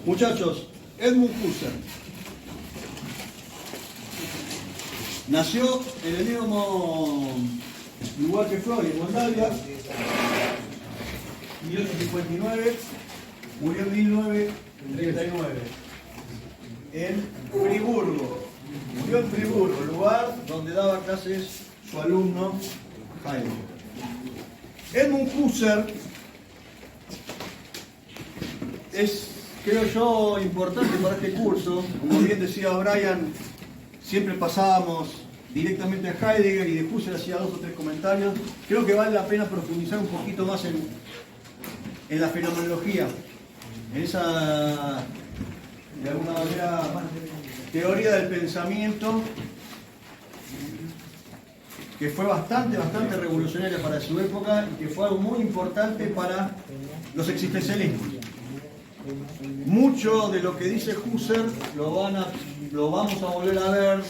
Muchachos, Edmund Husserl nació en el mismo lugar que Freud, en Moldavia, 1859, murió en 1939, en Friburgo. Murió en Friburgo, lugar donde daba clases su alumno Heidegger. Edmund Husserl es, creo yo, importante para este curso. Como bien decía Brian, siempre pasábamos directamente a Heidegger y de Husserl hacía 2 o 3 comentarios. Creo que vale la pena profundizar un poquito más en la fenomenología, en esa, de alguna manera, teoría del pensamiento que fue bastante revolucionaria para su época y que fue algo muy importante para los existencialismos. Mucho de lo que dice Husserl lo vamos a volver a ver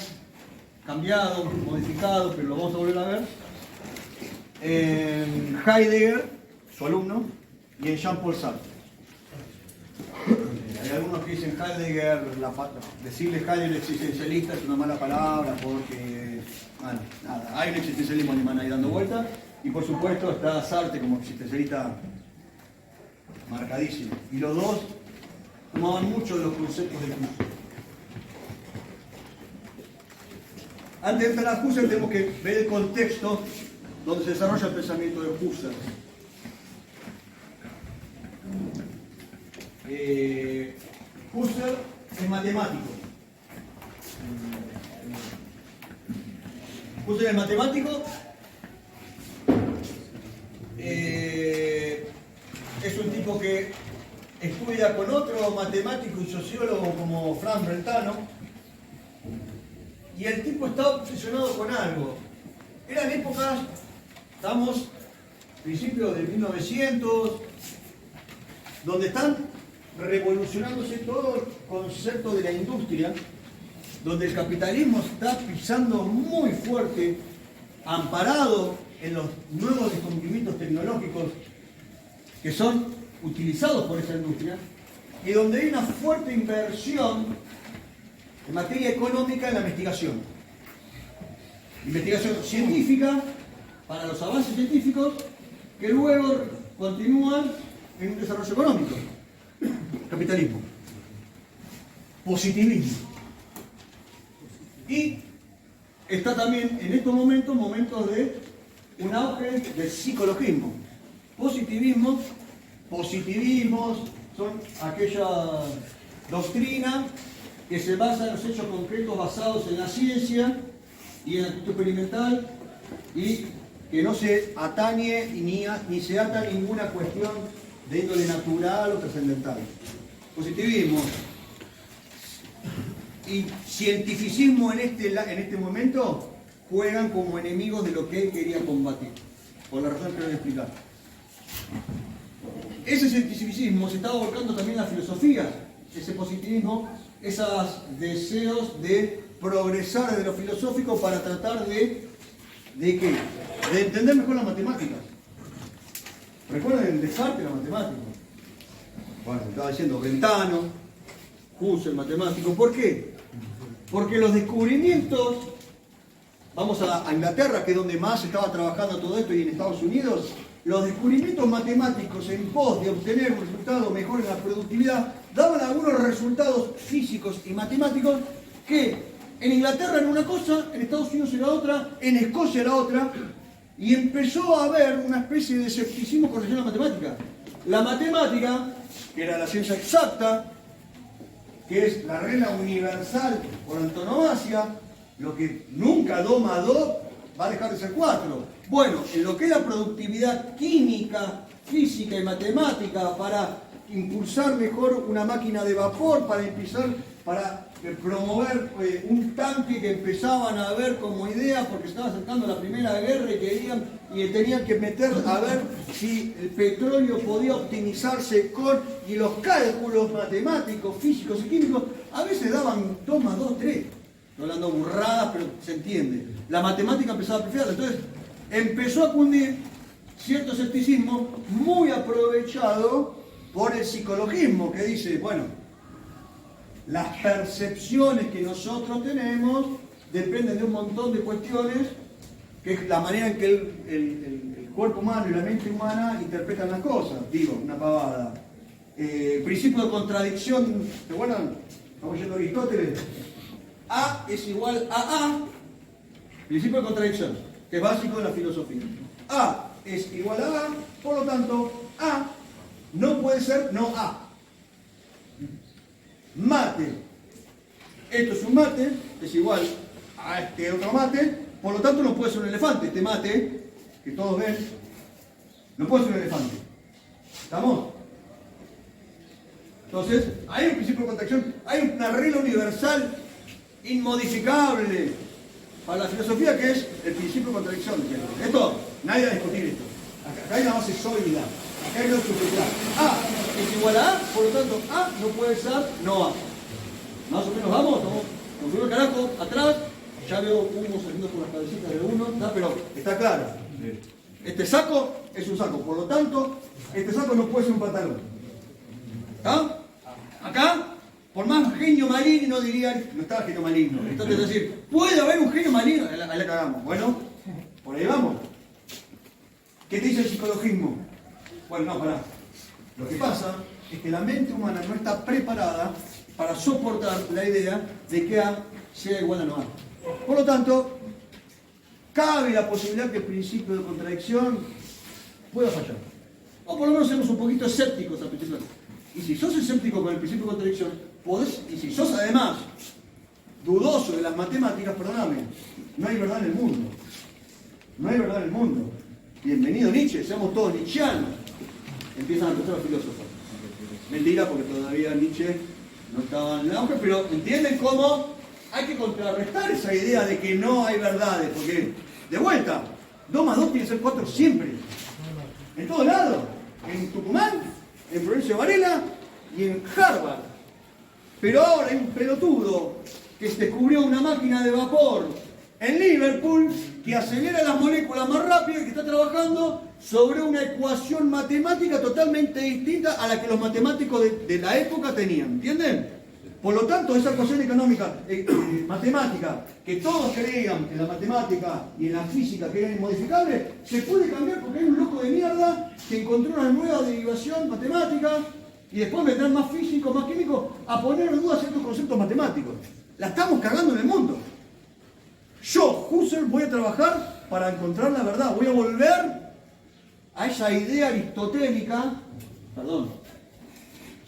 cambiado, modificado, pero lo vamos a volver a ver en Heidegger, su alumno, y en Jean-Paul Sartre. Hay algunos que dicen Heidegger, decirle Heidegger existencialista es una mala palabra porque, bueno, nada, hay un existencialismo alemán ahí dando vuelta, y por supuesto está Sartre como existencialista marcadísimo. Y los dos tomaban mucho de los conceptos de Husserl. Antes de entrar a Husserl tenemos que ver el contexto donde se desarrolla el pensamiento de Husserl. Husserl es matemático. Husserl es matemático. Es un tipo que estudia con otro matemático y sociólogo como Franz Brentano. Y el tipo está obsesionado con algo. Eran épocas, estamos principios de 1900, donde están revolucionándose todo el concepto de la industria, donde el capitalismo está pisando muy fuerte, amparado en los nuevos descubrimientos tecnológicos que son utilizados por esa industria, y donde hay una fuerte inversión en materia económica en la investigación. Investigación científica para los avances científicos que luego continúan en un desarrollo económico. Capitalismo. Positivismo. Y está también en estos momentos de un auge del psicologismo. Positivismos son aquella doctrina que se basa en los hechos concretos basados en la ciencia y en la actitud experimental y que no se atañe ni se ata a ninguna cuestión de índole natural o trascendental. Positivismo y cientificismo en este momento juegan como enemigos de lo que él quería combatir, por la razón que voy a explicar. Ese cientificismo se está volcando también en la filosofía, ese positivismo, esos deseos de progresar desde lo filosófico para tratar ¿de qué? De entender mejor las matemáticas. Recuerden el Descartes, la matemática. Bueno, estaba diciendo Brentano, Husserl, matemático. ¿Por qué? Porque los descubrimientos, vamos a Inglaterra, que es donde más estaba trabajando todo esto, y en Estados Unidos, los descubrimientos matemáticos en pos de obtener un resultado mejor en la productividad, daban algunos resultados físicos y matemáticos que en Inglaterra era una cosa, en Estados Unidos era otra, en Escocia era otra, y empezó a haber una especie de escepticismo con relación a la matemática. La matemática, que era la ciencia exacta, que es la regla universal por antonomasia, lo que nunca 2 más 2 va a dejar de ser 4. Bueno, en lo que es la productividad química, física y matemática para impulsar mejor una máquina de vapor, para promover un tanque que empezaban a ver como idea porque estaba acercando la Primera Guerra y tenían que meter a ver si el petróleo podía optimizarse y los cálculos matemáticos, físicos y químicos a veces daban 2 más 2, 3. No hablando burradas, pero se entiende. La matemática empezaba a prefiarla. Entonces empezó a cundir cierto escepticismo muy aprovechado por el psicologismo que dice, bueno, las percepciones que nosotros tenemos dependen de un montón de cuestiones, que es la manera en que el cuerpo humano y la mente humana interpretan las cosas. Digo, una pavada. Principio de contradicción, ¿te acuerdan? Estamos yendo a Aristóteles. A es igual a A. Principio de contradicción, que es básico de la filosofía. A es igual a A, por lo tanto, A no puede ser no A. Mate. Esto es un mate, es igual a este otro mate, por lo tanto no puede ser un elefante. Este mate, que todos ven, no puede ser un elefante. ¿Estamos? Entonces, hay un principio de contradicción, hay una regla universal inmodificable para la filosofía, que es el principio de contradicción. Esto, nadie va a discutir esto. Acá hay una base sólida. Acá hay una superioridad. A es igual a A, por lo tanto, A no puede ser no A. Más o menos vamos, nos fuimos al carajo, atrás, ya veo humo saliendo por las cabecitas de uno, ¿no? Pero está claro. Este saco es un saco, por lo tanto, este saco no puede ser un pantalón. ¿Está? Acá, por más genio maligno dirían, no está genio maligno, entonces es decir, ¿puede haber un genio maligno? Ahí la cagamos. Bueno, por ahí vamos. ¿Qué te dice el psicologismo? Bueno, no, pará. Lo que pasa es que la mente humana no está preparada para soportar la idea de que A sea igual a no A. Por lo tanto, cabe la posibilidad que el principio de contradicción pueda fallar. O por lo menos seamos un poquito escépticos al principio. Y si sos escéptico con el principio de contradicción, podés, y si sos además dudoso de las matemáticas, perdóname, no hay verdad en el mundo. No hay verdad en el mundo. Bienvenido Nietzsche, seamos todos nietzscheanos. Empiezan a empezar los filósofos. Mentira, porque todavía Nietzsche no estaba en el auge, pero ¿entienden cómo hay que contrarrestar esa idea de que no hay verdades? Porque, de vuelta, 2 más 2 tiene que ser 4 siempre. En todo lado. En Tucumán, en Provincia de Varela y en Harvard. Pero ahora hay un pelotudo que se descubrió una máquina de vapor en Liverpool que acelera las moléculas más rápido y que está trabajando sobre una ecuación matemática totalmente distinta a la que los matemáticos de la época tenían. ¿Entienden? Por lo tanto, esa ecuación económica, matemática, que todos creían en la matemática y en la física que era inmodificable, se puede cambiar porque hay un loco de mierda que encontró una nueva derivación matemática y después vendrán más físicos, más químicos a poner en duda ciertos conceptos matemáticos. La estamos cagando en el mundo. Yo, Husserl, voy a trabajar para encontrar la verdad. Voy a volver a esa idea aristotélica,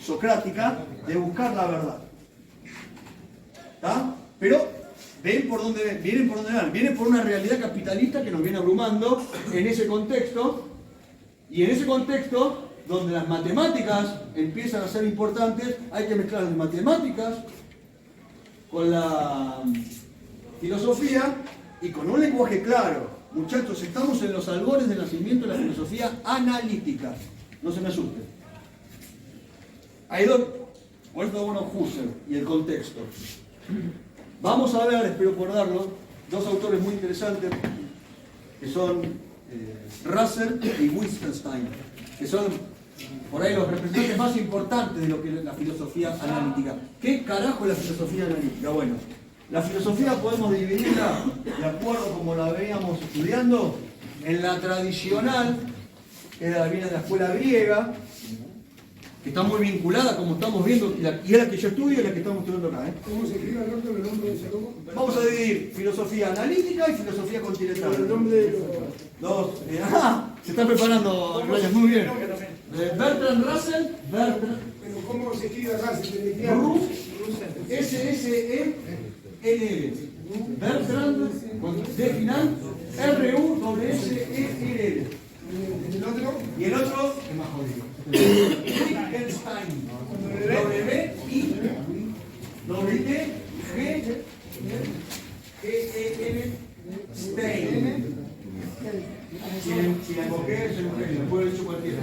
socrática, de buscar la verdad. ¿Está? Pero vienen por dónde van. Vienen por una realidad capitalista que nos viene abrumando en ese contexto. Y en ese contexto, donde las matemáticas empiezan a ser importantes, hay que mezclar las matemáticas con la filosofía y con un lenguaje claro. Muchachos, estamos en los albores del nacimiento de la filosofía analítica. No se me asusten. Hay dos, por esto bueno Husserl y el contexto. Vamos a ver, espero acordarlo, 2 autores muy interesantes que son Russell y Wittgenstein, que son por ahí los representantes más importantes de lo que es la filosofía analítica. ¿Qué carajo es la filosofía analítica? Bueno, la filosofía podemos dividirla, de acuerdo como la veníamos estudiando, en la tradicional, que viene de la escuela griega, que está muy vinculada, como estamos viendo, y es la que yo estudio y la que estamos estudiando acá. ¿Cómo se escribe el nombre de ese loco? Vamos a dividir filosofía analítica y filosofía continental. El nombre de se está preparando, Ryan, muy bien. Bertrand Russell, Pero ¿cómo se escribe Russell? S-S-E-N-L. Bertrand, con D final, R-U-S-S-E-L. ¿El otro? Y el otro, que más jodido. Wittgenstein. W-I-G-G-E-N Stein. Si la evoqué, se lo genio, puede haber dicho cualquiera.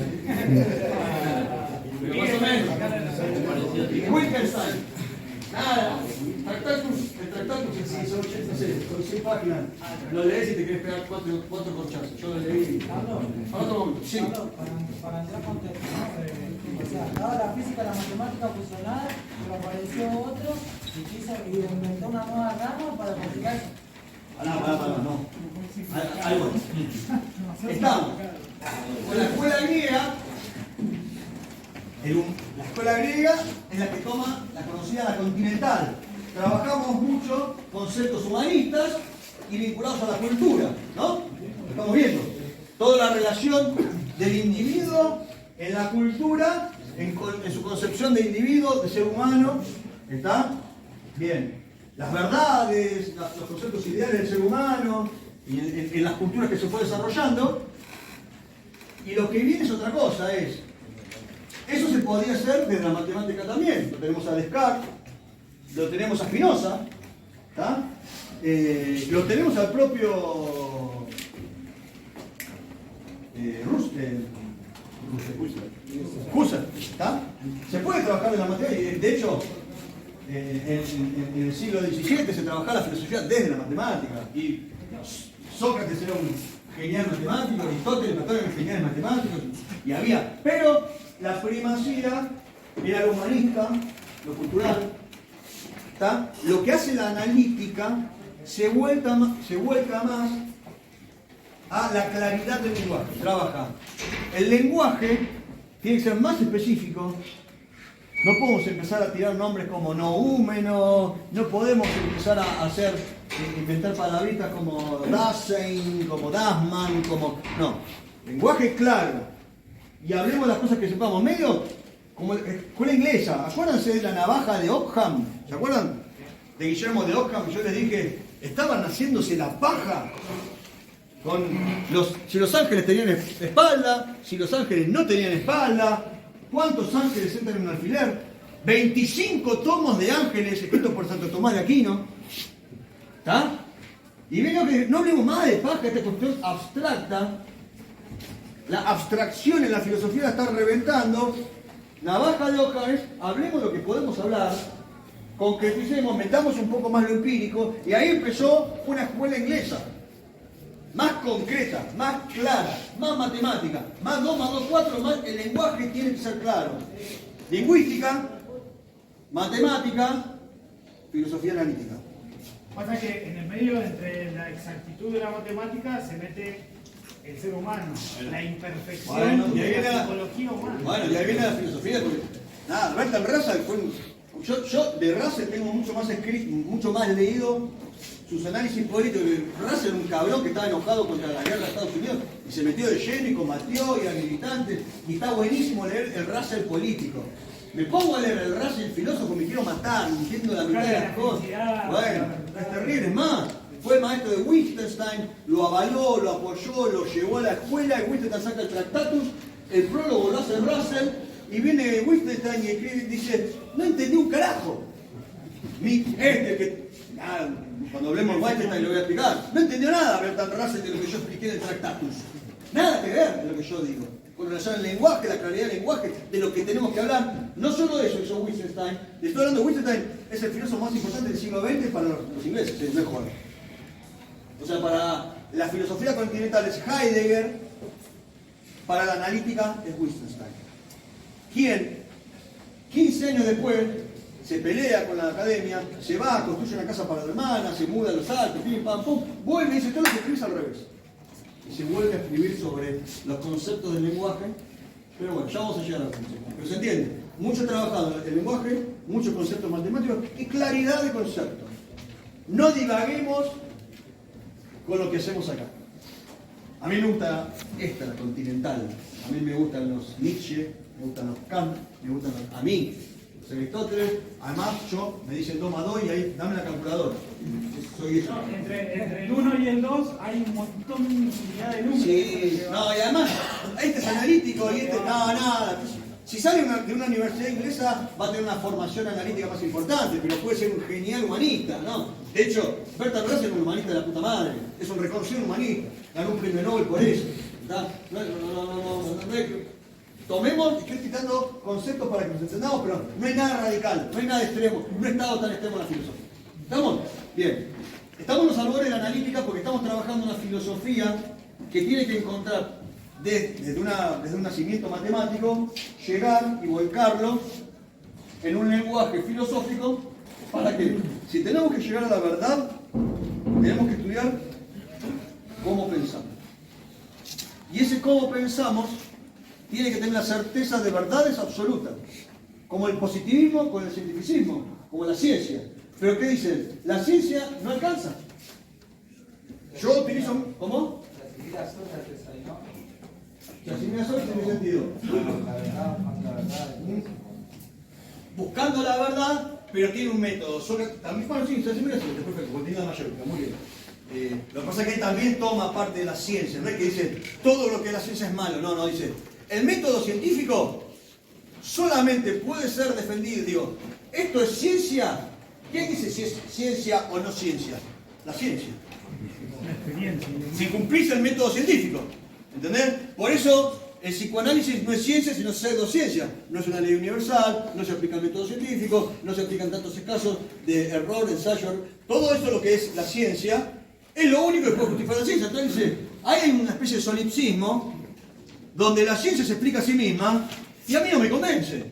Pero más o menos. Wittgenstein. Nada. El Tractatus 686. páginas. Lo lees y te querés pegar cuatro corchazos. Yo lo leí. Ahora un momento. Sí. Para entrar con contexto, ¿no? O sea, estaba la física y la matemática fusionadas, pero apareció otro y inventó una nueva rama para complicar eso. No. Ahí voy. Estamos con la escuela griega. La escuela griega es la que toma la conocida la continental. Trabajamos mucho conceptos humanistas y vinculados a la cultura, ¿no? Lo estamos viendo. Toda la relación del individuo en la cultura, en su concepción de individuo, de ser humano, ¿está? Bien. Las verdades, los conceptos ideales del ser humano, y en las culturas que se fue desarrollando. Y lo que viene es otra cosa, eso se podría hacer desde la matemática también. Lo tenemos a Descartes, lo tenemos a Spinoza, lo tenemos al propio Husserl, ¿está? Se puede trabajar en la matemática, y de hecho en el siglo XVII se trabajaba la filosofía desde la matemática, y Sócrates era un genial matemático, Aristóteles, Platón eran geniales matemáticos, y había, pero la primacía era lo humanista, lo cultural, ¿está? Lo que hace la analítica se vuelca más a la claridad del lenguaje. Trabaja. El lenguaje tiene que ser más específico. No podemos empezar a tirar nombres como noúmeno, no podemos empezar a inventar palabritas como Dasein, como Dasman, como... No, lenguaje claro. Y hablemos de las cosas que sepamos. Medio como la escuela inglesa. Acuérdense de la navaja de Ockham. ¿Se acuerdan de Guillermo de Ockham? Yo les dije, estaban haciéndose la paja con si los ángeles tenían espalda, si los ángeles no tenían espalda. ¿Cuántos ángeles entran en un alfiler? 25 tomos de ángeles escritos por Santo Tomás de Aquino. ¿Está? Y veo que no hablemos más de paja, esta cuestión abstracta. La abstracción en la filosofía la está reventando. Navaja de Ockham es, hablemos lo que podemos hablar, concreticemos, metamos un poco más lo empírico, y ahí empezó una escuela inglesa. Más concreta, más clara, más matemática, más 2 más 2, 4, más el lenguaje tiene que ser claro. Lingüística, matemática, filosofía analítica. Pasa que en el medio entre la exactitud de la matemática se mete el ser humano, la imperfección de la psicología humana. Bueno, y ahí viene la filosofía, porque nada, Bertrand Russell fue yo de Russell tengo mucho más escrito, mucho más leído sus análisis políticos. Russell era un cabrón que estaba enojado contra la guerra de Estados Unidos y se metió de lleno y combatió y a militantes, y está buenísimo leer el Russell político. Me pongo a leer el Russell filósofo, me quiero matar, no entiendo la mitad de las cosas. Bueno, es terrible, es más. Fue maestro de Wittgenstein, lo avaló, lo apoyó, lo llevó a la escuela, y Wittgenstein saca el Tractatus, el prólogo lo hace Russell, y viene Wittgenstein y escribe y dice, no entendí un carajo. Cuando hablemos de Wittgenstein lo voy a explicar. No entendió nada Bertrand Russell de lo que yo expliqué del Tractatus. Nada que ver de lo que yo digo. Con relación al lenguaje, la claridad del lenguaje, de lo que tenemos que hablar. No solo de eso hizo Wittgenstein. Le estoy hablando de Wittgenstein, es el filósofo más importante del siglo XX para los ingleses, el mejor. O sea, para la filosofía continental es Heidegger, para la analítica es Wittgenstein. ¿Quién? 15 años después se pelea con la academia, se va, construye una casa para la hermana, se muda a los Alpes, pim, pam, pum, vuelve y dice todo lo que escribís al revés. Y se vuelve a escribir sobre los conceptos del lenguaje, pero bueno, ya vamos a llegar a la conclusión. Pero se entiende, mucho trabajado el lenguaje, muchos conceptos matemáticos y claridad de conceptos. No divaguemos con lo que hacemos acá. A mí me gusta la continental. A mí me gustan los Nietzsche, me gustan los Kant, me gustan a mí, los Aristóteles. Además, me dicen 2 más 2 y ahí dame la calculadora. Soy eso. No, entre el 1 y el 2 hay un montón de números. Sí, no, y además, este es analítico y este, nada. Si sale de una universidad inglesa, va a tener una formación analítica más importante, pero puede ser un genial humanista, ¿no? De hecho, Bertrand Russell es un humanista de la puta madre, es un reconocido humanista, ganó un premio Nobel por eso. Tomemos, estoy citando conceptos para que nos entendamos, pero no hay nada radical, no hay nada extremo, no he estado tan extremo en la filosofía. ¿Estamos? Bien. estamos en los albores de la analítica porque estamos trabajando una filosofía que tiene que encontrar desde un nacimiento matemático, llegar y volcarlo en un lenguaje filosófico para que, si tenemos que llegar a la verdad, tenemos que estudiar cómo pensamos. Y ese cómo pensamos tiene que tener la certeza de verdades absolutas, como el positivismo con el cientificismo, como la ciencia. Pero ¿qué dicen? La ciencia no alcanza. Yo utilizo, ¿cómo? La asimilación tiene sentido. Buscando la verdad, pero tiene un método. También, bueno, sí, se asimilación, es perfecto, porque tiene la mayórica, muy bien. Lo que pasa es que él también toma parte de la ciencia, no es que dice todo lo que es la ciencia es malo, no, dice el método científico solamente puede ser defendido, digo, ¿esto es ciencia? ¿Quién dice si es ciencia o no ciencia? La ciencia. Si cumplís el método científico, ¿entendés? Por eso el psicoanálisis no es ciencia, sino pseudociencia. No es una ley universal, no se aplica el método científico, no se aplican tantos casos de error, ensayo. Todo esto, lo que es la ciencia, es lo único que puede justificar la ciencia. Entonces, hay una especie de solipsismo donde la ciencia se explica a sí misma y a mí no me convence.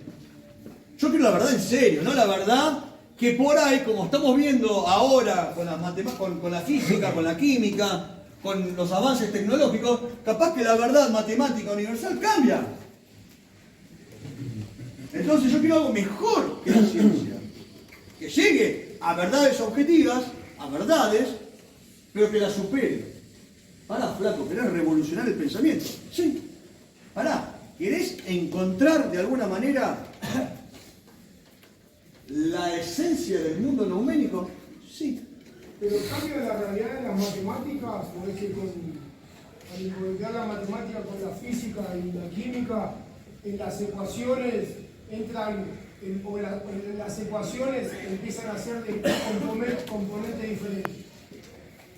Yo quiero la verdad en serio, no la verdad que por ahí, como estamos viendo ahora con la física, con la química, con los avances tecnológicos, capaz que la verdad matemática universal cambia. Entonces yo quiero algo mejor que la ciencia, que llegue a verdades objetivas, a verdades, pero que las supere. Pará, flaco, ¿querés revolucionar el pensamiento? Sí. Pará, ¿querés encontrar de alguna manera la esencia del mundo neuménico? Sí. Pero cambia la realidad de las matemáticas, o es que al involucrar la matemática con la física y la química, en las ecuaciones entran, en las ecuaciones empiezan a ser de componentes diferentes.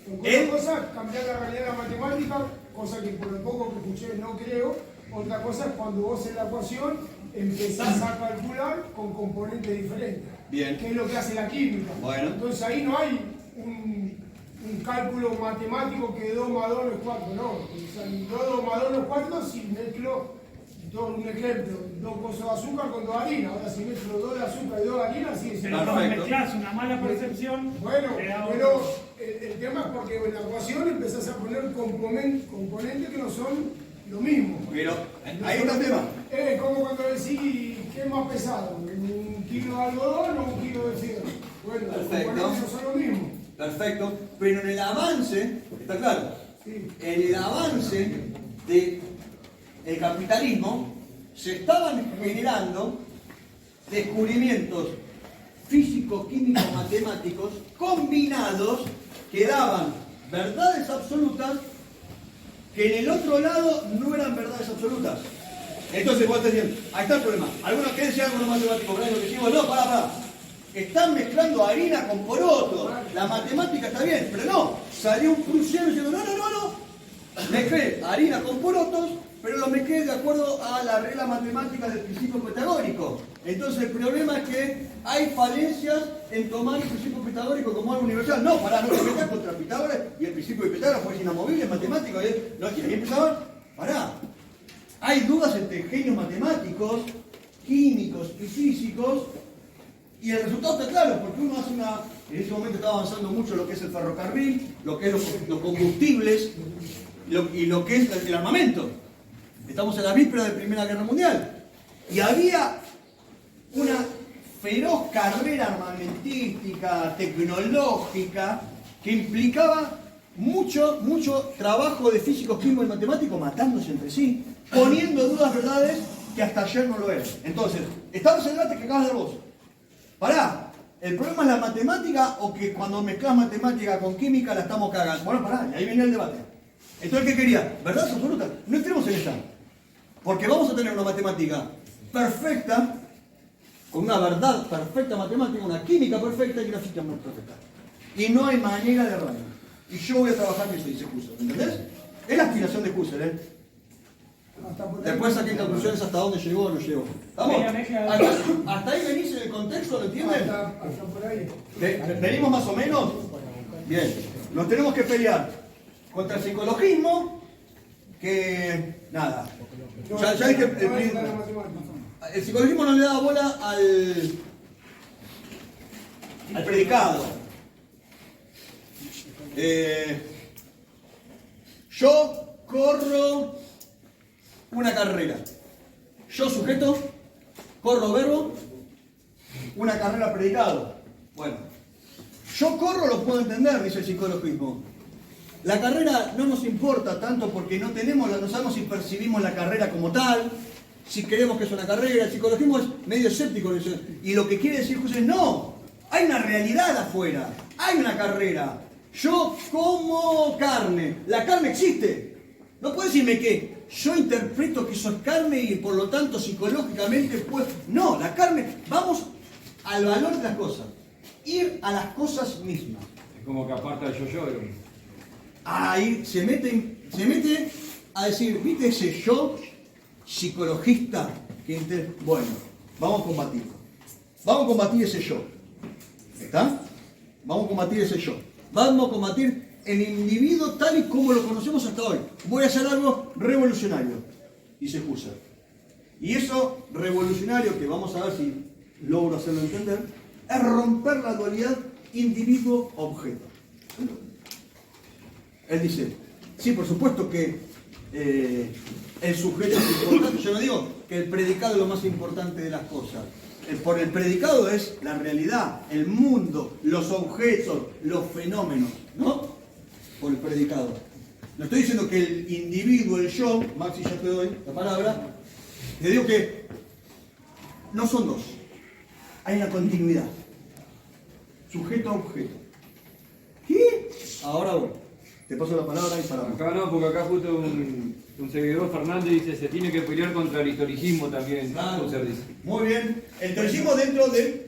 Una cosa es cambiar la realidad de la matemática, cosa que por lo poco que escuché no creo. Otra cosa es cuando vos en la ecuación empezás a calcular con componentes diferentes. Bien. Que es lo que hace la química. Bueno. Entonces ahí no hay un cálculo matemático que 2 más 2 no es 4, no. O sea, 2 más 2 no es 4 si mezclo, un ejemplo, 2 cosas de azúcar con 2 harinas. Ahora si mezclo 2 de azúcar y 2 de harina, sí es pero no mezclas una mala percepción. Bueno, pero el tema es porque en la ecuación empezás a poner componentes que no son lo mismo. Pero ahí está el tema. Es como cuando decís, ¿qué es más pesado? ¿Un kilo de algodón o un kilo de fierro? Bueno, los componentes no son lo mismo. Perfecto, pero en el avance, está claro, Sí. en el avance del capitalismo se estaban generando descubrimientos físicos, químicos, matemáticos combinados que daban verdades absolutas que en el otro lado no eran verdades absolutas. Entonces vos te decís, ahí está el problema. Algunos quieren decir algo matemático, pero lo que decimos, no, pará. Están mezclando harina con poroto. La matemática está bien, pero no. Salió un prusiano diciendo, no. Mezclé harina con porotos, pero lo mezclé de acuerdo a la regla matemática del principio pitagórico. Entonces el problema es que hay falencias en tomar el principio pitagórico como algo universal. No, pará, no, lo contra Pitágoras y el principio de Pitágoras fue inamovible en matemáticas. Y ahí empezaban, pará. Hay dudas entre genios matemáticos, químicos y físicos. Y el resultado está claro, porque uno hace en ese momento está avanzando mucho lo que es el ferrocarril, lo que es los combustibles y lo que es el armamento. Estamos en la víspera de la Primera Guerra Mundial. Y había una feroz carrera armamentística, tecnológica, que implicaba mucho trabajo de físicos, químicos y matemáticos matándose entre sí, poniendo dudas verdades que hasta ayer no lo eran. Entonces, estamos en el debate que acabas de dar vos. Pará, ¿el problema es la matemática o que cuando mezclas matemática con química la estamos cagando? Bueno, pará, y ahí viene el debate. Entonces, ¿qué quería? ¿Verdad absoluta? No entremos en esta. Porque vamos a tener una matemática perfecta, con una verdad perfecta matemática, una química perfecta y una física perfecta. Y no hay manera de errar. Y yo voy a trabajar en eso, dice Husserl. ¿Entendés? Es la aspiración de Husserl, ¿eh? Después saqué conclusiones hasta dónde llegó o no llegó. ¿Estamos? Hasta ahí venís en el contexto, ¿lo entienden? Hasta por ahí. ¿Venimos más o menos? Bien, nos tenemos que pelear contra el psicologismo, que nada. Ya dije, el psicologismo no le da bola al predicado. Yo corro una carrera. Yo sujeto, corro verbo, una carrera predicado. Bueno, yo corro lo puedo entender, dice el psicologismo. La carrera no nos importa tanto porque no sabemos si percibimos la carrera como tal, si creemos que es una carrera. El psicologismo es medio escéptico en eso. Y lo que quiere decir José, no, hay una realidad afuera, hay una carrera. Yo como carne, la carne existe. No puede decirme que yo interpreto que eso es carne y por lo tanto psicológicamente pues. No, la carne, vamos al valor de las cosas. Ir a las cosas mismas. Es como que aparta el yo-yo. Ahí se mete a decir, ¿viste ese yo psicologista? Bueno, vamos a combatirlo. Vamos a combatir ese yo. ¿Está? Vamos a combatir ese yo. Vamos a combatir el individuo tal y como lo conocemos hasta hoy. Voy a hacer algo revolucionario, dice Husserl. Y eso revolucionario, que vamos a ver si logro hacerlo entender, es romper la dualidad individuo-objeto. Él dice, sí, por supuesto que el sujeto es importante. Yo no digo que el predicado es lo más importante de las cosas. Por el predicado es la realidad, el mundo, los objetos, los fenómenos, ¿no? Por el predicado. No estoy diciendo que el individuo, el yo, Maxi, ya te doy la palabra, te digo que no son dos. Hay una continuidad. Sujeto a objeto. ¿Qué? Ahora voy. Te paso la palabra y paramos. Acá no, porque acá justo un seguidor, Fernández, dice se tiene que pelear contra el historicismo también. Claro. Dice. Muy bien. El historicismo dentro de...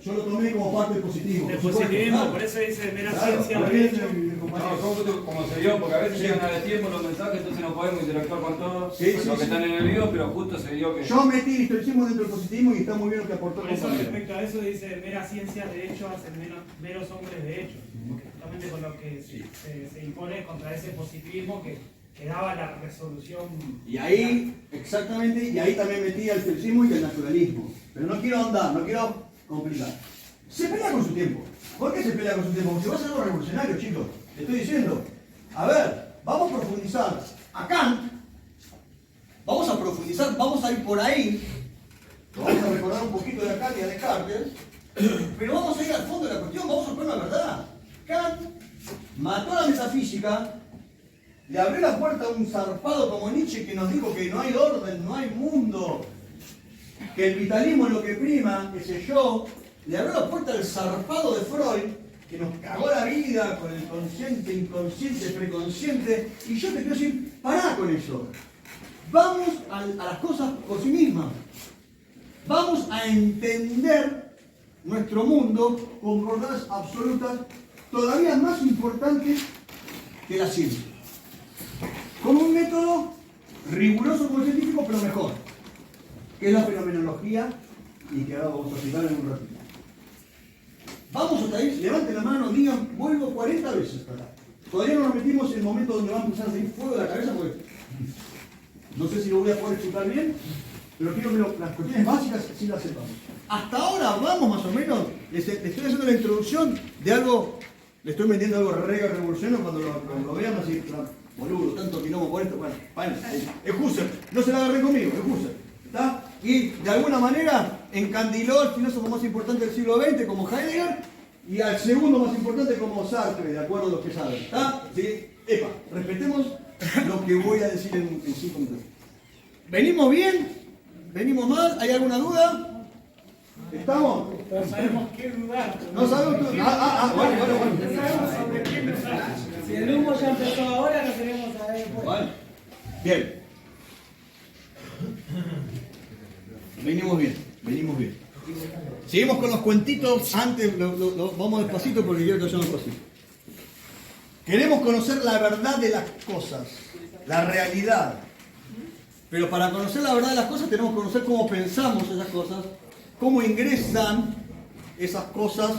Yo lo tomé como parte del positivismo. El positivismo, por eso dice mera ciencia de hecho. No, como se dio, porque a veces llegan a destiempo los mensajes, entonces no podemos interactuar con todos los que están en el video, pero justo se dio que... Yo metí el historicismo dentro del positivismo y está muy bien lo que aportó el Por eso compañero. respecto a eso dice mera ciencia de hecho hacen meros hombres de hecho. Porque justamente con lo que se impone contra ese positivismo que daba la resolución. Y ahí, exactamente, y ahí también metí el historicismo y el naturalismo. Pero no quiero ahondar, no quiero complicar. Se pelea con su tiempo. ¿Por qué se pelea con su tiempo? Porque va a ser algo revolucionario, chicos. Te estoy diciendo. A ver, vamos a profundizar a Kant. Vamos a profundizar, vamos a ir por ahí. Vamos a recordar un poquito de Kant y a Descartes. Pero vamos a ir al fondo de la cuestión, vamos a buscar la verdad. Kant mató la metafísica, le abrió la puerta a un zarpado como Nietzsche que nos dijo que no hay orden, no hay mundo, que el vitalismo es lo que prima, ese yo. Le abrió la puerta al zarpado de Freud, que nos cagó la vida con el consciente, inconsciente, preconsciente. Y yo te quiero decir, pará con eso. Vamos a las cosas por sí mismas. Vamos a entender nuestro mundo con verdades absolutas todavía más importantes que la ciencia. Con un método riguroso como el científico, pero mejor, que es la fenomenología y que ahora vamos a explicar en un ratito. Vamos hasta ahí, levanten la mano, digan, vuelvo 40 veces para acá. Todavía no nos metimos en el momento donde va a empezar a salir fuego de la cabeza, porque no sé si lo voy a poder explicar bien, pero quiero que las cuestiones básicas sí las sepamos. Hasta ahora vamos más o menos, les estoy haciendo la introducción de algo, le estoy metiendo algo revolucionario cuando lo vean así, boludo, tanto quilombo por esto, bueno, es Husserl, no se la agarren conmigo, es Husserl, ¿está? Y de alguna manera encandiló al filósofo más importante del siglo XX como Heidegger y al segundo más importante como Sartre, de acuerdo a los que saben, ¿está? ¿Sí? Epa, respetemos lo que voy a decir en 5 minutos. ¿Venimos bien? ¿Venimos mal? ¿Hay alguna duda? ¿Estamos? No sabemos qué dudar. No sabemos tú. Bueno. No sabemos sobre qué dudar. Si el humo ya empezó ahora, no queremos saber después. Bueno. Bien. Venimos bien. Seguimos con los cuentitos. Antes vamos despacito porque quiero que vayamos despacito. Queremos conocer la verdad de las cosas, la realidad. Pero para conocer la verdad de las cosas tenemos que conocer cómo pensamos esas cosas, cómo ingresan esas cosas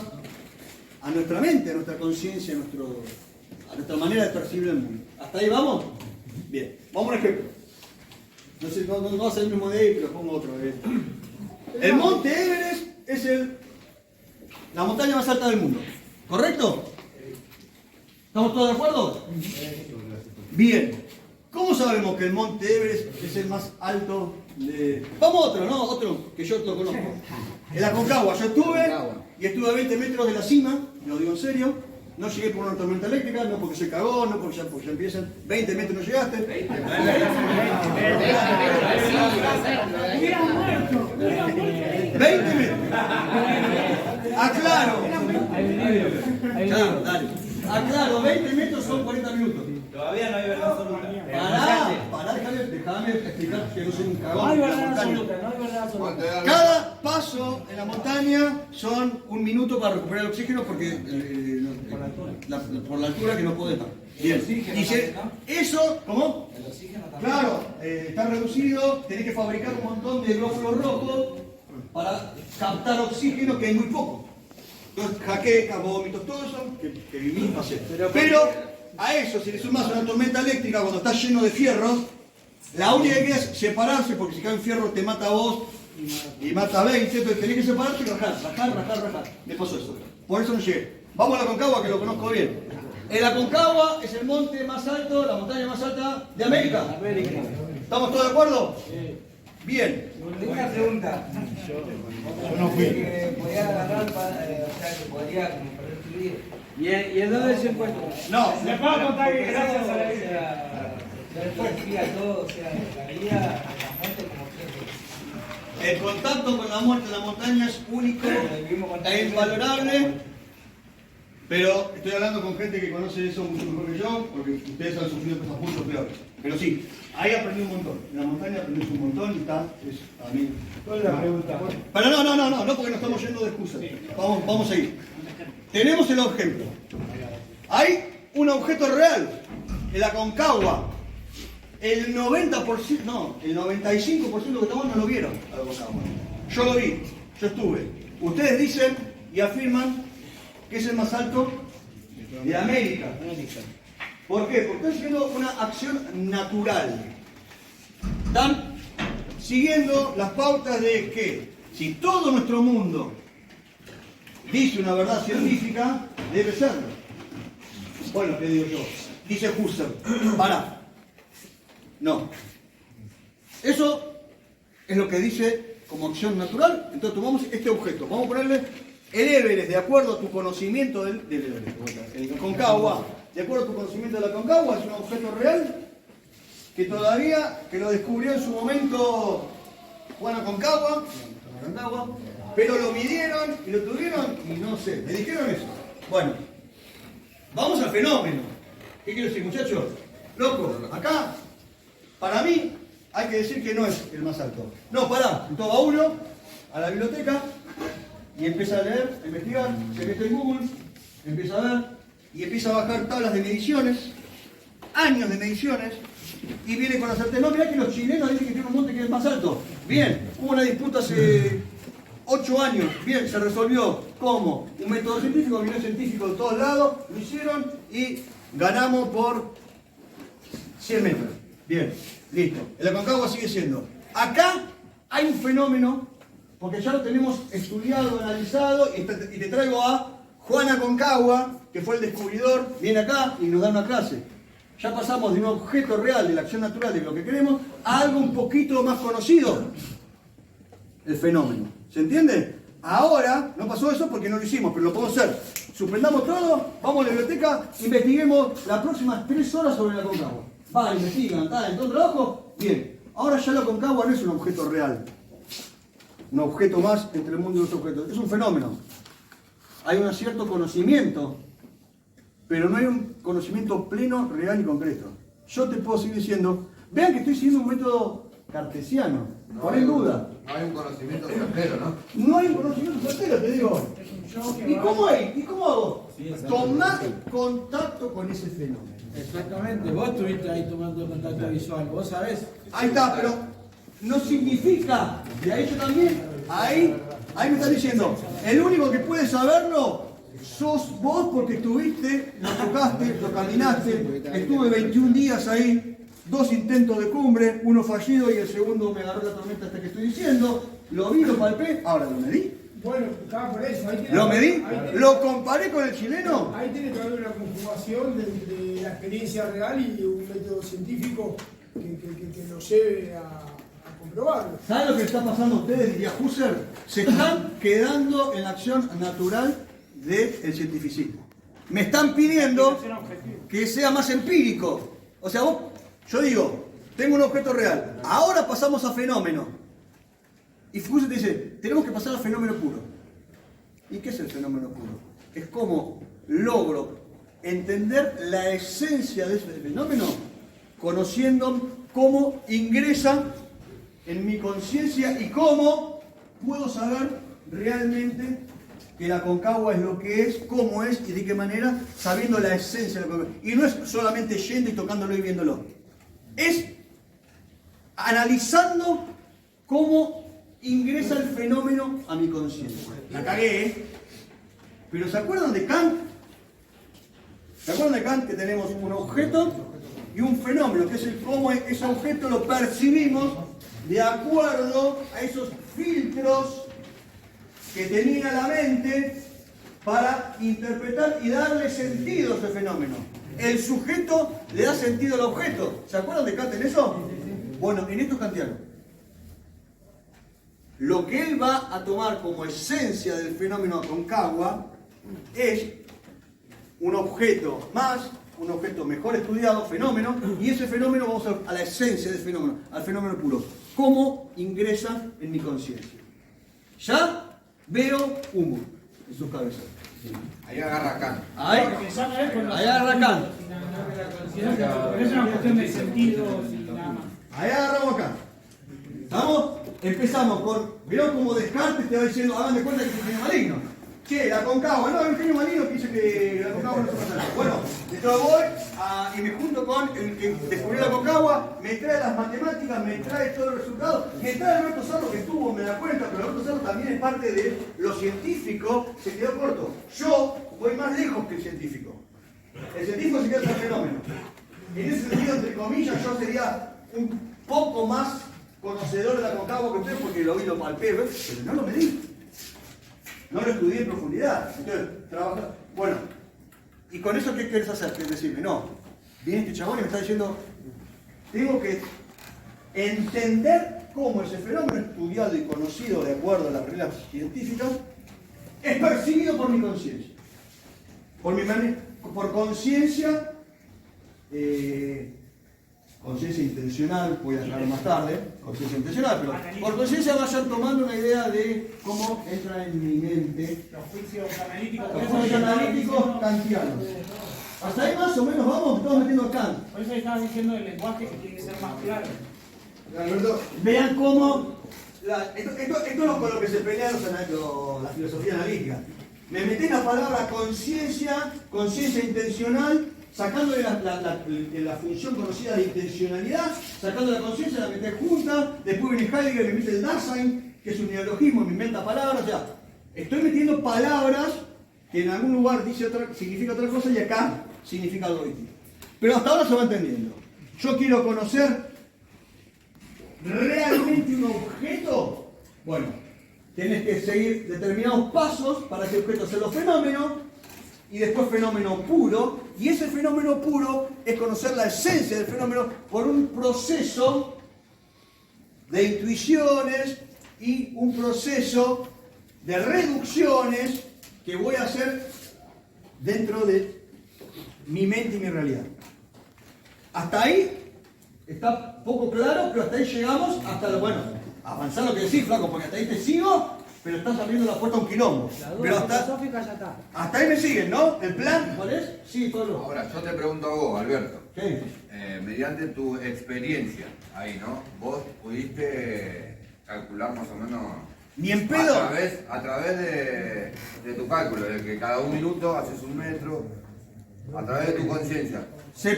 a nuestra mente, a nuestra conciencia, a nuestra manera de percibir el mundo. ¿Hasta ahí vamos? Bien, vamos a un ejemplo. No sé, no va a ser el mismo de ahí, pero pongo otro. El monte Everest es la montaña más alta del mundo, ¿correcto? ¿Estamos todos de acuerdo? Bien. ¿Cómo sabemos que el monte Everest es el más alto de...? Vamos a otro, ¿no? Otro que yo lo conozco. El Aconcagua. Yo estuve y estuve a 20 metros de la cima, lo digo en serio. No llegué por una tormenta eléctrica, no porque se cagó, no porque ya empiezan. 20 metros no llegaste. 20 metros. Aclaro. Claro, dale. Aclaro, 20 metros son 40 minutos. Todavía no hay verdad absoluta. Pará, déjame explicar que no soy un cagón. No hay de la verdad montaña. absoluta, no hay verdad absoluta. Cada paso en la montaña son 1 minuto para recuperar el oxígeno porque por la altura que no podés dar. Bien. Dice, eso, ¿cómo? El oxígeno también. Claro, está reducido, tenés que fabricar un montón de glóbulos rojos para captar oxígeno, que hay muy poco. Entonces, jaquecas, vómitos, todo eso que viví, pasé. Pero a eso, si le sumás una tormenta eléctrica cuando está lleno de fierro, la única que queda es separarse, porque si cae un fierro te mata a vos y mata a 20, entonces tenés que separarte y rajar. Me pasó eso. Por eso no llegué. Vamos a la Aconcagua, que lo conozco bien. El Aconcagua es el monte más alto, la montaña más alta de América. ¿Estamos todos de acuerdo? Bien. Una pregunta. Yo no fui. Podía agarrar, o sea, que podría como perder tu vida. ¿Y en dónde se encuentra? No. Le puedo contar que gracias a la O vida. sea, después todo, o sea, la vida, la muerte como siempre. El contacto con la muerte en la montaña es único e invalorable. Pero estoy hablando con gente que conoce eso mucho mejor que yo, porque ustedes han sufrido cosas mucho peores. Pero sí, ahí aprendí un montón. En la montaña aprendí un montón y está, a mí. ¿Cuál es la pregunta? Pero no, porque nos estamos yendo de excusas. Vamos a ir. Tenemos el objeto. Hay un objeto real, el Aconcagua. El 90%, no, el 95% que estamos no lo vieron al Aconcagua. Yo lo vi, yo estuve. Ustedes dicen y afirman que es el más alto de América. ¿Por qué? Porque están haciendo una acción natural. Están siguiendo las pautas de que si todo nuestro mundo dice una verdad científica, debe serlo. Bueno, ¿qué digo yo? Dice Husserl, pará. No. Eso es lo que dice como acción natural. Entonces tomamos este objeto. Vamos a ponerle el Everest, de acuerdo a tu conocimiento del Everest. El Aconcagua, de acuerdo a tu conocimiento del Aconcagua, es un objeto real que todavía, que lo descubrió en su momento Juan Aconcagua, pero lo midieron y lo tuvieron y no sé, me dijeron eso. Bueno, vamos al fenómeno. ¿Qué quiero decir, muchachos? Loco, acá, para mí, hay que decir que no es el más alto. No, pará, entonces va uno a la biblioteca y empieza a leer, a investigar, se mete en Google, empieza a ver y empieza a bajar tablas de mediciones, años de mediciones, y viene con la certeza. No, mirá que los chilenos dicen que tiene un monte que es más alto. Bien, hubo una disputa hace 8 años, bien, se resolvió. ¿Cómo? Un método científico, vino científico de todos lados, lo hicieron y ganamos por 100 metros. Bien, listo. El Aconcagua sigue siendo. Acá hay un fenómeno, porque ya lo tenemos estudiado, analizado, y te traigo a Juan Aconcagua, que fue el descubridor, viene acá y nos da una clase. Ya pasamos de un objeto real, de la acción natural, de lo que queremos, a algo un poquito más conocido. El fenómeno. ¿Se entiende? Ahora, no pasó eso porque no lo hicimos, pero lo podemos hacer. Suspendamos todo, vamos a la biblioteca, investiguemos las próximas 3 horas sobre el Aconcagua. Va, investigan, está en todo trabajo. Bien, ahora ya el Aconcagua no es un objeto real. Un objeto más entre el mundo y los objetos. Es un fenómeno. Hay un cierto conocimiento, pero no hay un conocimiento pleno, real y concreto. Yo te puedo seguir diciendo, vean que estoy siguiendo un método cartesiano, por en duda. No hay un conocimiento certero, ¿no? No hay un conocimiento certero, te digo. ¿Y cómo hay? ¿Y cómo hago? Tomar contacto con ese fenómeno. Exactamente, vos estuviste ahí tomando contacto visual, vos sabés. Ahí está, pero no significa, de ahí yo también, ahí me están diciendo, el único que puede saberlo sos vos porque estuviste, lo tocaste, lo caminaste, estuve 21 días ahí, 2 intentos de cumbre, uno fallido y el segundo me agarró la tormenta hasta que estoy diciendo, lo vi, lo palpé, ahora lo medí. Bueno, acá por eso. Ahí tiene, ¿Lo medí? ahí tiene- ¿Lo comparé con el chileno? Ahí tiene que haber una conjugación de la experiencia real y un método científico que nos lleve a comprobarlo. ¿Saben lo que está pasando a ustedes, diría Husserl? Se están quedando en la acción natural del cientificismo. Me están pidiendo que sea más empírico. O sea, yo digo, tengo un objeto real, ahora pasamos a fenómeno. Y Husserl te dice, tenemos que pasar al fenómeno puro. ¿Y qué es el fenómeno puro? Es como logro entender la esencia de ese fenómeno, conociendo cómo ingresa en mi conciencia y cómo puedo saber realmente que la Aconcagua es lo que es, cómo es y de qué manera, sabiendo la esencia de lo que es. Y no es solamente yendo y tocándolo y viéndolo. Es analizando cómo ingresa el fenómeno a mi conciencia. La cagué, ¿eh? Pero ¿se acuerdan de Kant? ¿Se acuerdan de Kant que tenemos un objeto y un fenómeno? Que es el cómo ese objeto lo percibimos de acuerdo a esos filtros que tenía la mente para interpretar y darle sentido a ese fenómeno. El sujeto le da sentido al objeto. ¿Se acuerdan de Kant en eso? Bueno, en esto es kantiano. Lo que él va a tomar como esencia del fenómeno Aconcagua es un objeto más, un objeto mejor estudiado, fenómeno, y ese fenómeno vamos a la esencia del fenómeno, al fenómeno puro. ¿Cómo ingresa en mi conciencia? Ya veo humo en sus cabezas. Ahí agarra acá. Ahí agarra Kant. Pero es una cuestión de sentido y nada más. Ahí agarramos acá. ¿Estamos? Empezamos con, ¿vieron cómo Descartes te va diciendo, hagan de cuenta que es un genio maligno? Che, la Aconcagua, no, hay un genio maligno que dice que la Aconcagua no se pasa nada. Bueno, entonces voy y me junto con el que descubrió la Aconcagua, me trae las matemáticas, me trae todos los resultados, me trae Alberto Sarlo que estuvo, me da cuenta, pero Alberto Sarlo también es parte de lo científico, se quedó corto. Yo voy más lejos que el científico. El científico se queda en el fenómeno. En ese sentido, entre comillas, yo sería un poco más conocedor de la Aconcagua que ustedes porque lo vi, lo palpé, pero no lo medí. No lo estudié en profundidad. Entonces, trabajar. Bueno, ¿y con eso qué quieres hacer? ¿Quieres decirme? No. Viene este chabón y me está diciendo, tengo que entender cómo ese fenómeno estudiado y conocido de acuerdo a las reglas científicas es percibido por mi conciencia. Por conciencia, conciencia intencional, voy a hablar más tarde, conciencia intencional, pero por conciencia vayan tomando una idea de cómo entra en mi mente Los juicios analíticos. los juicios analíticos kantianos. Hasta ahí más o menos vamos, estamos metiendo a Kant. Por eso estabas diciendo el lenguaje que tiene que ser más claro. Alberto, vean cómo, esto es con lo que se pelean la filosofía analítica. Me metí la palabra conciencia, conciencia intencional, sacándole la función conocida de intencionalidad, sacando la conciencia, la meté junta, después viene Heidegger y me mete el Dasein, que es un neologismo, me inventa palabras, o sea, estoy metiendo palabras que en algún lugar significa otra cosa y acá significa algo distinto. Pero hasta ahora se va entendiendo. Yo quiero conocer realmente un objeto. Bueno, tienes que seguir determinados pasos para que el objeto sea los fenómenos y después fenómeno puro. Y ese fenómeno puro es conocer la esencia del fenómeno por un proceso de intuiciones y un proceso de reducciones que voy a hacer dentro de mi mente y mi realidad. Hasta ahí está poco claro, pero hasta ahí llegamos, bueno, avanzar lo que decís, flaco, porque hasta ahí te sigo, pero estás abriendo la puerta a un quilombo. La duda Pero filosófica ya está. hasta ahí me siguen, ¿no? ¿El plan cuál es? Sí, Pablo. Ahora, yo te pregunto a vos, Alberto. ¿Qué? Mediante tu experiencia ahí, ¿no? Vos pudiste calcular más o menos. Ni en pedo. A través de tu cálculo, de que cada 1 minuto haces 1 metro, a través de tu conciencia. ¿Se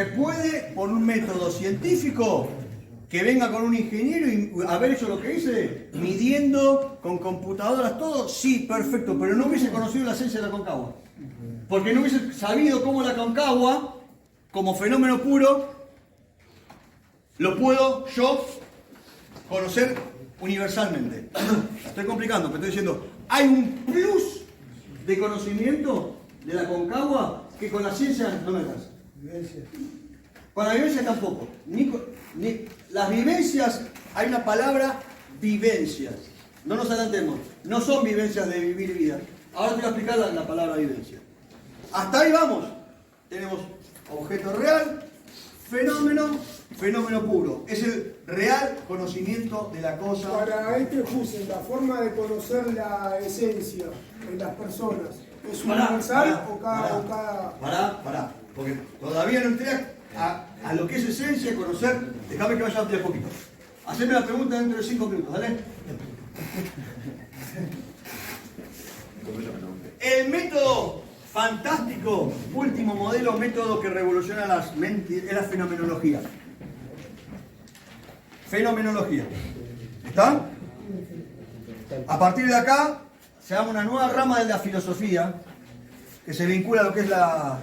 puede por un método científico que venga con un ingeniero y haber hecho lo que hice, midiendo con computadoras todo, sí, perfecto, pero no hubiese conocido la esencia de la Concagua. Porque no hubiese sabido cómo la Concagua, como fenómeno puro, lo puedo yo conocer universalmente. La estoy complicando, pero estoy diciendo, hay un plus de conocimiento de la Concagua que con la ciencia no me alcanza. Con la vivencia tampoco. Ni las vivencias, hay una palabra, vivencias. No nos adelantemos. No son vivencias de vivir vida. Ahora te voy a explicar la palabra vivencia. Hasta ahí vamos. Tenemos objeto real, fenómeno, fenómeno puro. Es el real conocimiento de la cosa. Para Husserl, la forma de conocer la esencia en las personas, ¿es universal o cada...? Pará, porque todavía no entré a lo que es esencia, conocer. Déjame que vaya a ampliar un poquito. Haceme la pregunta dentro de 5 minutos, ¿vale? El método fantástico, último modelo, método que revoluciona las mentes, es la fenomenología. Fenomenología. ¿Está? A partir de acá se llama una nueva rama de la filosofía que se vincula a lo que es la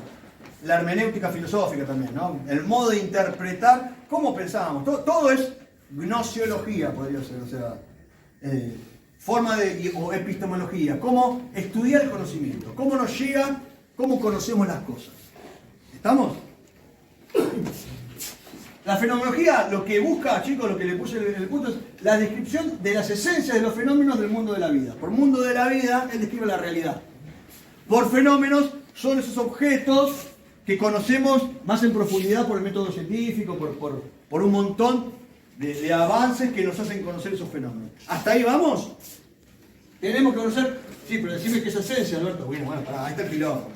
hermenéutica filosófica también, ¿no? El modo de interpretar cómo pensábamos. Todo es gnosiología, podría ser, o sea, forma o epistemología, cómo estudiar el conocimiento, cómo nos llega, cómo conocemos las cosas. ¿Estamos? La fenomenología lo que busca, chicos, lo que le puse el punto es la descripción de las esencias de los fenómenos del mundo de la vida. Por mundo de la vida, él describe la realidad. Por fenómenos son esos objetos que conocemos más en profundidad por el método científico, por un montón de avances que nos hacen conocer esos fenómenos. ¿Hasta ahí vamos? Tenemos que conocer... Sí, pero decime qué es esencia, Alberto. Bueno, pará, ahí está el piloto.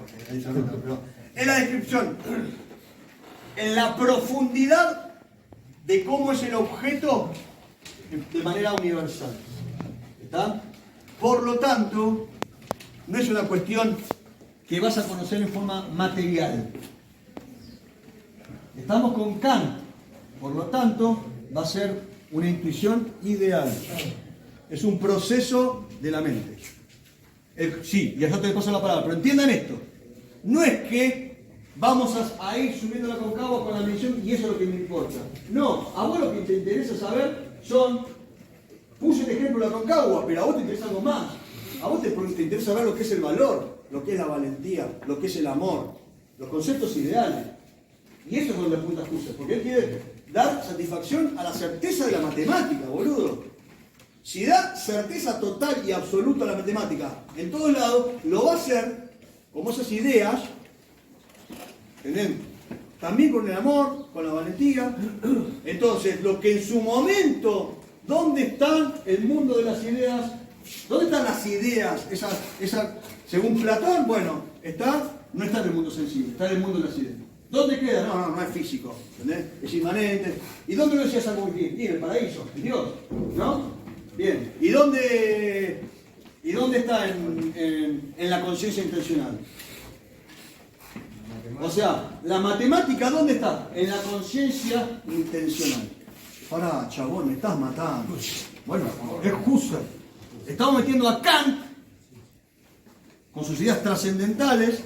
Es la descripción en la profundidad de cómo es el objeto de manera universal. ¿Está? Por lo tanto, no es una cuestión que vas a conocer en forma material. Estamos con Kant. Por lo tanto, va a ser una intuición ideal. Es un proceso de la mente. Sí, y allá te paso la palabra, pero entiendan esto. No es que vamos a ir subiendo la Concagua con la medición y eso es lo que me importa. No, a vos lo que te interesa saber son... Puse el ejemplo de la Concagua, pero a vos te interesa algo más. A vos te interesa saber lo que es el valor, lo que es la valentía, lo que es el amor, los conceptos ideales. Y eso es donde apunta Husserl, porque él quiere dar satisfacción a la certeza de la matemática, boludo. Si da certeza total y absoluta a la matemática en todos lados, lo va a hacer como esas ideas, ¿entendés? También con el amor, con la valentía. Entonces, lo que en su momento, ¿dónde está el mundo de las ideas? ¿Dónde están las ideas? Según Platón, bueno, no está en el mundo sensible, está en el mundo de las ideas. ¿Dónde queda? No es físico, ¿entendés? Es inmanente. ¿Y dónde lo decías algo muy bien? Y en el paraíso, en Dios, ¿no? Bien. ¿Y dónde está en la conciencia intencional? O sea, la matemática, ¿dónde está? En la conciencia intencional. Pará, chabón, me estás matando. Bueno, es Husserl. Estamos metiendo a Kant con sus ideas trascendentales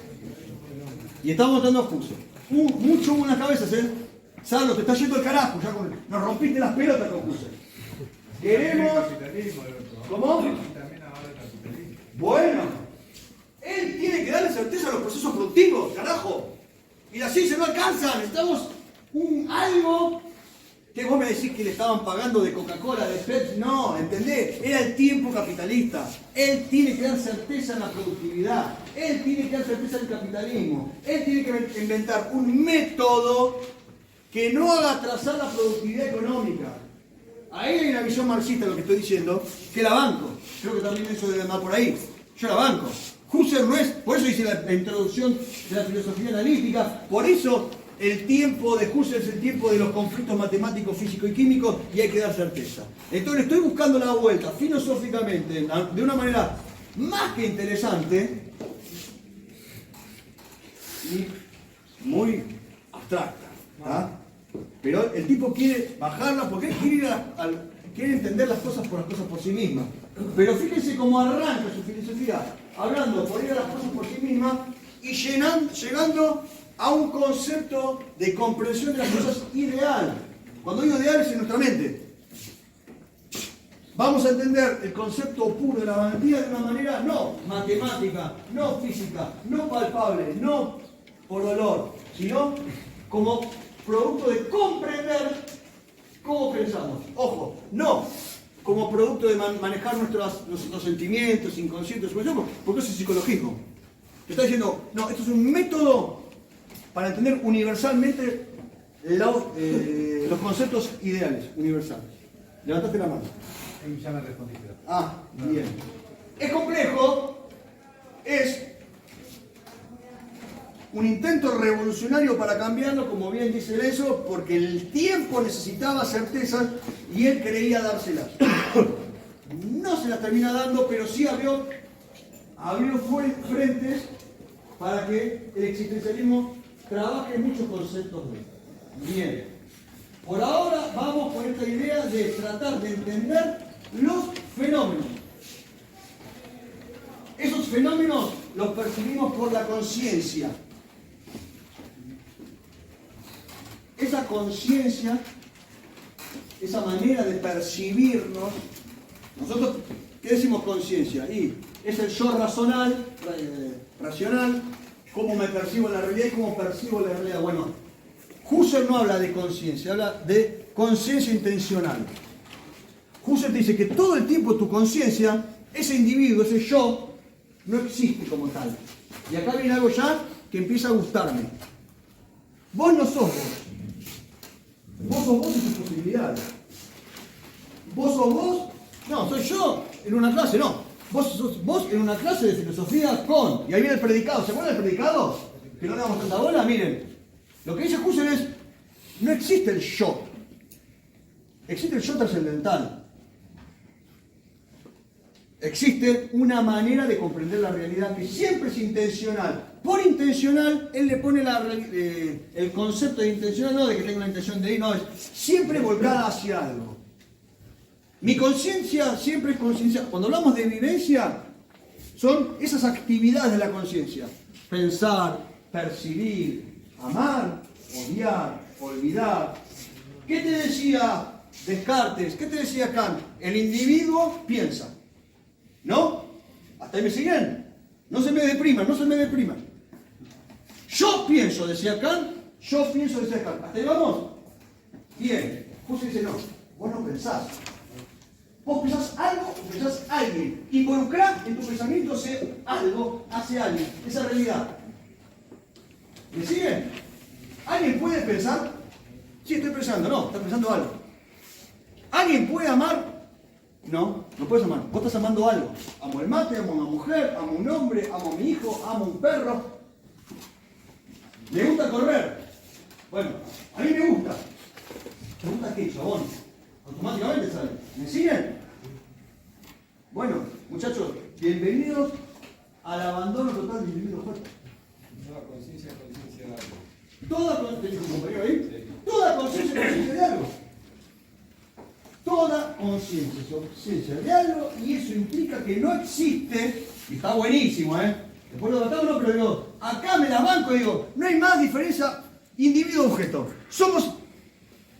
y estamos metiendo a Husserl. Mucho humo en las cabezas, ¿eh? Salo, te está yendo el carajo. Ya nos rompiste las pelotas con Husserl. Queremos... ¿Cómo? Bueno, él tiene que darle certeza a los procesos productivos, carajo. Y así se no alcanza. Necesitamos algo que vos me decís que le estaban pagando de Coca-Cola, de Pepsi. No, ¿entendés? Era el tiempo capitalista. Él tiene que dar certeza en la productividad. Él tiene que dar certeza en el capitalismo. Él tiene que inventar un método que no haga atrasar la productividad económica. Ahí hay una visión marxista, lo que estoy diciendo, que la banco. Creo que también eso debe andar por ahí. Yo la banco. Husserl no es, por eso hice la introducción de la filosofía analítica, por eso el tiempo de Husserl es el tiempo de los conflictos matemáticos, físicos y químicos y hay que dar certeza. Entonces estoy buscando la vuelta filosóficamente, de una manera más que interesante y muy abstracta. ¿Tá? Pero el tipo quiere bajarla porque él quiere entender las cosas por sí mismas. Pero fíjense cómo arranca su filosofía, hablando por ir a las cosas por sí mismas y llegando a un concepto de comprensión de las cosas ideal. Cuando digo ideal es en nuestra mente. Vamos a entender el concepto puro de la valentía de una manera no matemática, no física, no palpable, no por olor, sino como producto de comprender cómo pensamos. Ojo, no como producto de manejar nuestros sentimientos inconscientes, porque eso es psicologismo. Te está diciendo, no, esto es un método para entender universalmente los conceptos ideales, universales. Levantaste la mano. Ya me respondiste. Bien. Es complejo, es un intento revolucionario para cambiarlo, como bien dice Lenzo, porque el tiempo necesitaba certezas y él creía dárselas. No se las termina dando, pero sí abrió frentes para que el existencialismo trabaje en muchos conceptos de él. Bien. Por ahora vamos con esta idea de tratar de entender los fenómenos. Esos fenómenos los percibimos por la conciencia. Esa conciencia, esa manera de percibirnos, nosotros, ¿qué decimos conciencia? Y es el yo racional, cómo me percibo en la realidad y cómo percibo la realidad. Bueno, Husserl no habla de conciencia, habla de conciencia intencional. Husserl dice que todo el tiempo tu conciencia, ese individuo, ese yo, no existe como tal. Y acá viene algo ya que empieza a gustarme. Vos no sos vos. Vos sos vos y tus posibilidades. Vos sos vos. No, soy yo en una clase, no. Vos sos vos en una clase de filosofía con. Y ahí viene el predicado. ¿Se acuerdan del predicado? Que no le damos tanta bola, miren. Lo que dice Husserl es, no existe el yo. Existe el yo trascendental. Existe una manera de comprender la realidad que siempre es intencional. Por intencional, él le pone el concepto de intencional, no de que tenga una intención de ir, no, es siempre volcada hacia algo. Mi conciencia siempre es conciencia. Cuando hablamos de vivencia, son esas actividades de la conciencia. Pensar, percibir, amar, odiar, olvidar. ¿Qué te decía Descartes? ¿Qué te decía Kant? El individuo piensa. ¿No? ¿Hasta ahí me siguen? No se me depriman, no se me depriman. Yo pienso, decía Kant. Yo pienso, decía Kant. ¿Hasta ahí vamos? Bien. Husserl dice, no, vos no pensás. Vos pensás algo o pensás a alguien. Involucrás en tu pensamiento algo hacia alguien. Esa realidad. ¿Me siguen? ¿Alguien puede pensar? Sí, estoy pensando. No, estás pensando algo. ¿Alguien puede amar? No, no puedes amar. Vos estás amando algo. Amo el mate, amo a una mujer, amo a un hombre, amo a mi hijo, amo a un perro. ¿Me gusta correr? Bueno, a mí me gusta. ¿Te gusta qué, chabón? Automáticamente sale. ¿Me siguen? Bueno, muchachos, bienvenidos al abandono total del individuo fuerte. Toda conciencia de algo. ¿Tenés un compañero ahí? Toda conciencia de algo. Toda conciencia es conciencia de algo y eso implica que no existe, y está buenísimo, después lo tratamos, no, pero digo, acá me la banco y digo, no hay más diferencia individuo-objeto. Somos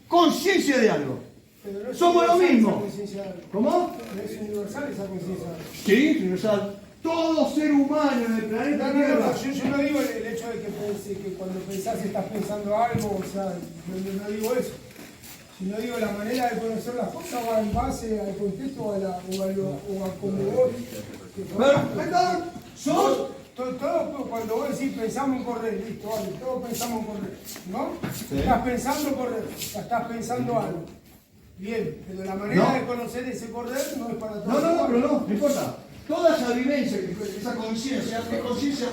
conciencia de algo. No somos lo mismo. ¿Cómo? ¿No es universal esa conciencia? Sí, es universal. Todo ser humano en el planeta Tierra. Yo no digo el hecho de que cuando pensás estás pensando algo, o sea, no digo eso. Sino digo la manera de conocer las cosas va en base al contexto o a como vos. Perfecto. Todo cuando vos decís pensamos en correr, listo, vale, todos pensamos en correr, ¿no? Sí. Estás pensando en correr, estás pensando algo. Bien, pero la manera de conocer ese correr no es para todos. Pero no importa. Toda esa vivencia, esa conciencia, es conciencia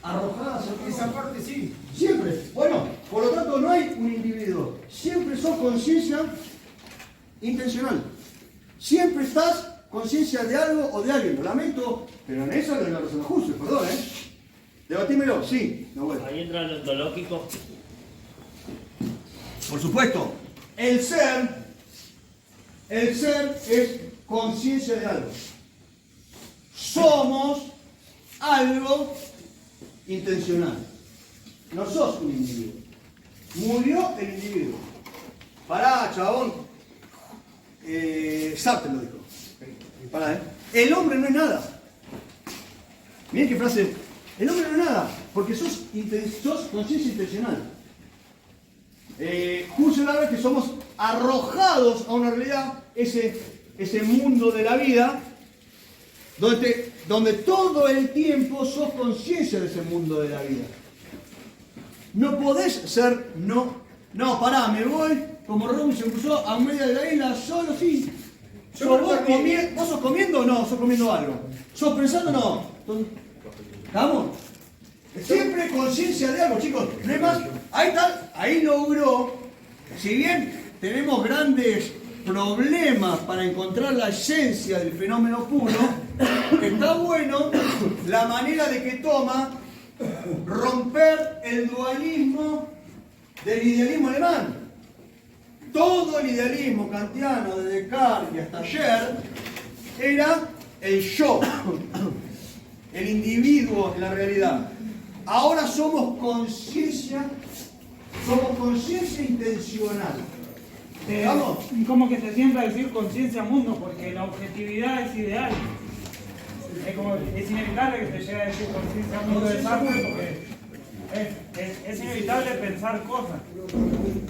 arrojada hacia esa parte sí. Siempre. Bueno, por lo tanto no hay un individuo. Siempre sos conciencia intencional. Siempre estás conciencia de algo o de alguien. Lo lamento, pero en eso le razón a Husserl, perdón, Debatímelo, sí. No, bueno. Ahí entra lo ontológico. Por supuesto, el ser es conciencia de algo. Somos algo intencional. No sos un individuo. Murió el individuo. Pará, chabón. Sartre lo dijo. Pará, El hombre no es nada. Miren qué frase. El hombre no es nada, porque sos conciencia intencional. Husserl habla que somos arrojados a una realidad, ese mundo de la vida, donde todo el tiempo sos conciencia de ese mundo de la vida. No podés ser, pará, me voy, como Robinson Crusoe, a media de la isla, solo sí. ¿Vos sos comiendo o no? ¿Sos comiendo algo? ¿Sos pensando o no? ¿Estamos? Siempre conciencia de algo, chicos. No hay más. Ahí logró, si bien tenemos grandes problemas para encontrar la esencia del fenómeno puro, está bueno la manera de que toma romper el dualismo del idealismo alemán. Todo el idealismo kantiano de Descartes y hasta ayer era el yo, el individuo en la realidad. Ahora somos conciencia intencional. ¿Vamos? Como que se siempre a decir conciencia mundo, porque la objetividad es ideal. Es inevitable que se llegue a decir conciencia mundo de Sartre, porque es inevitable pensar cosas.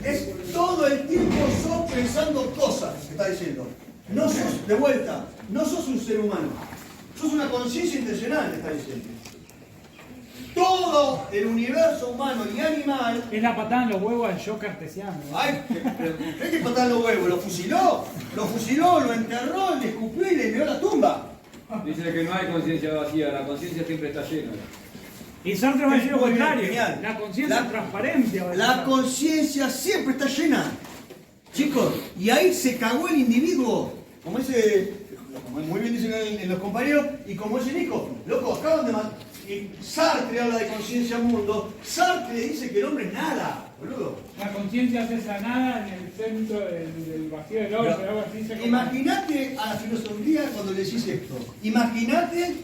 Es todo el tiempo sos pensando cosas, está diciendo. No sos, de vuelta, no sos un ser humano. Sos una conciencia intencional, está diciendo. Todo el universo humano y animal. Es la patada en los huevos al yo cartesiano. Ay, ¿qué que patada en los huevos? ¿Lo fusiló, lo enterró, le escupió y le envió a la tumba? Dice que no hay conciencia vacía, la conciencia siempre está llena. Y Sartre va a decir lo Muy bien, contrario. genial. La conciencia es transparencia. La conciencia siempre está llena. Chicos, y ahí se cagó el individuo. Como muy bien dicen en los compañeros, y como dice Nico, loco, acaban de matar. Y Sartre habla de conciencia mundo. Sartre dice que el hombre es nada, boludo. La conciencia es esa nada en el centro del vacío del oro. Algo así. Imagínate a la filosofía cuando le decís esto. Imagínate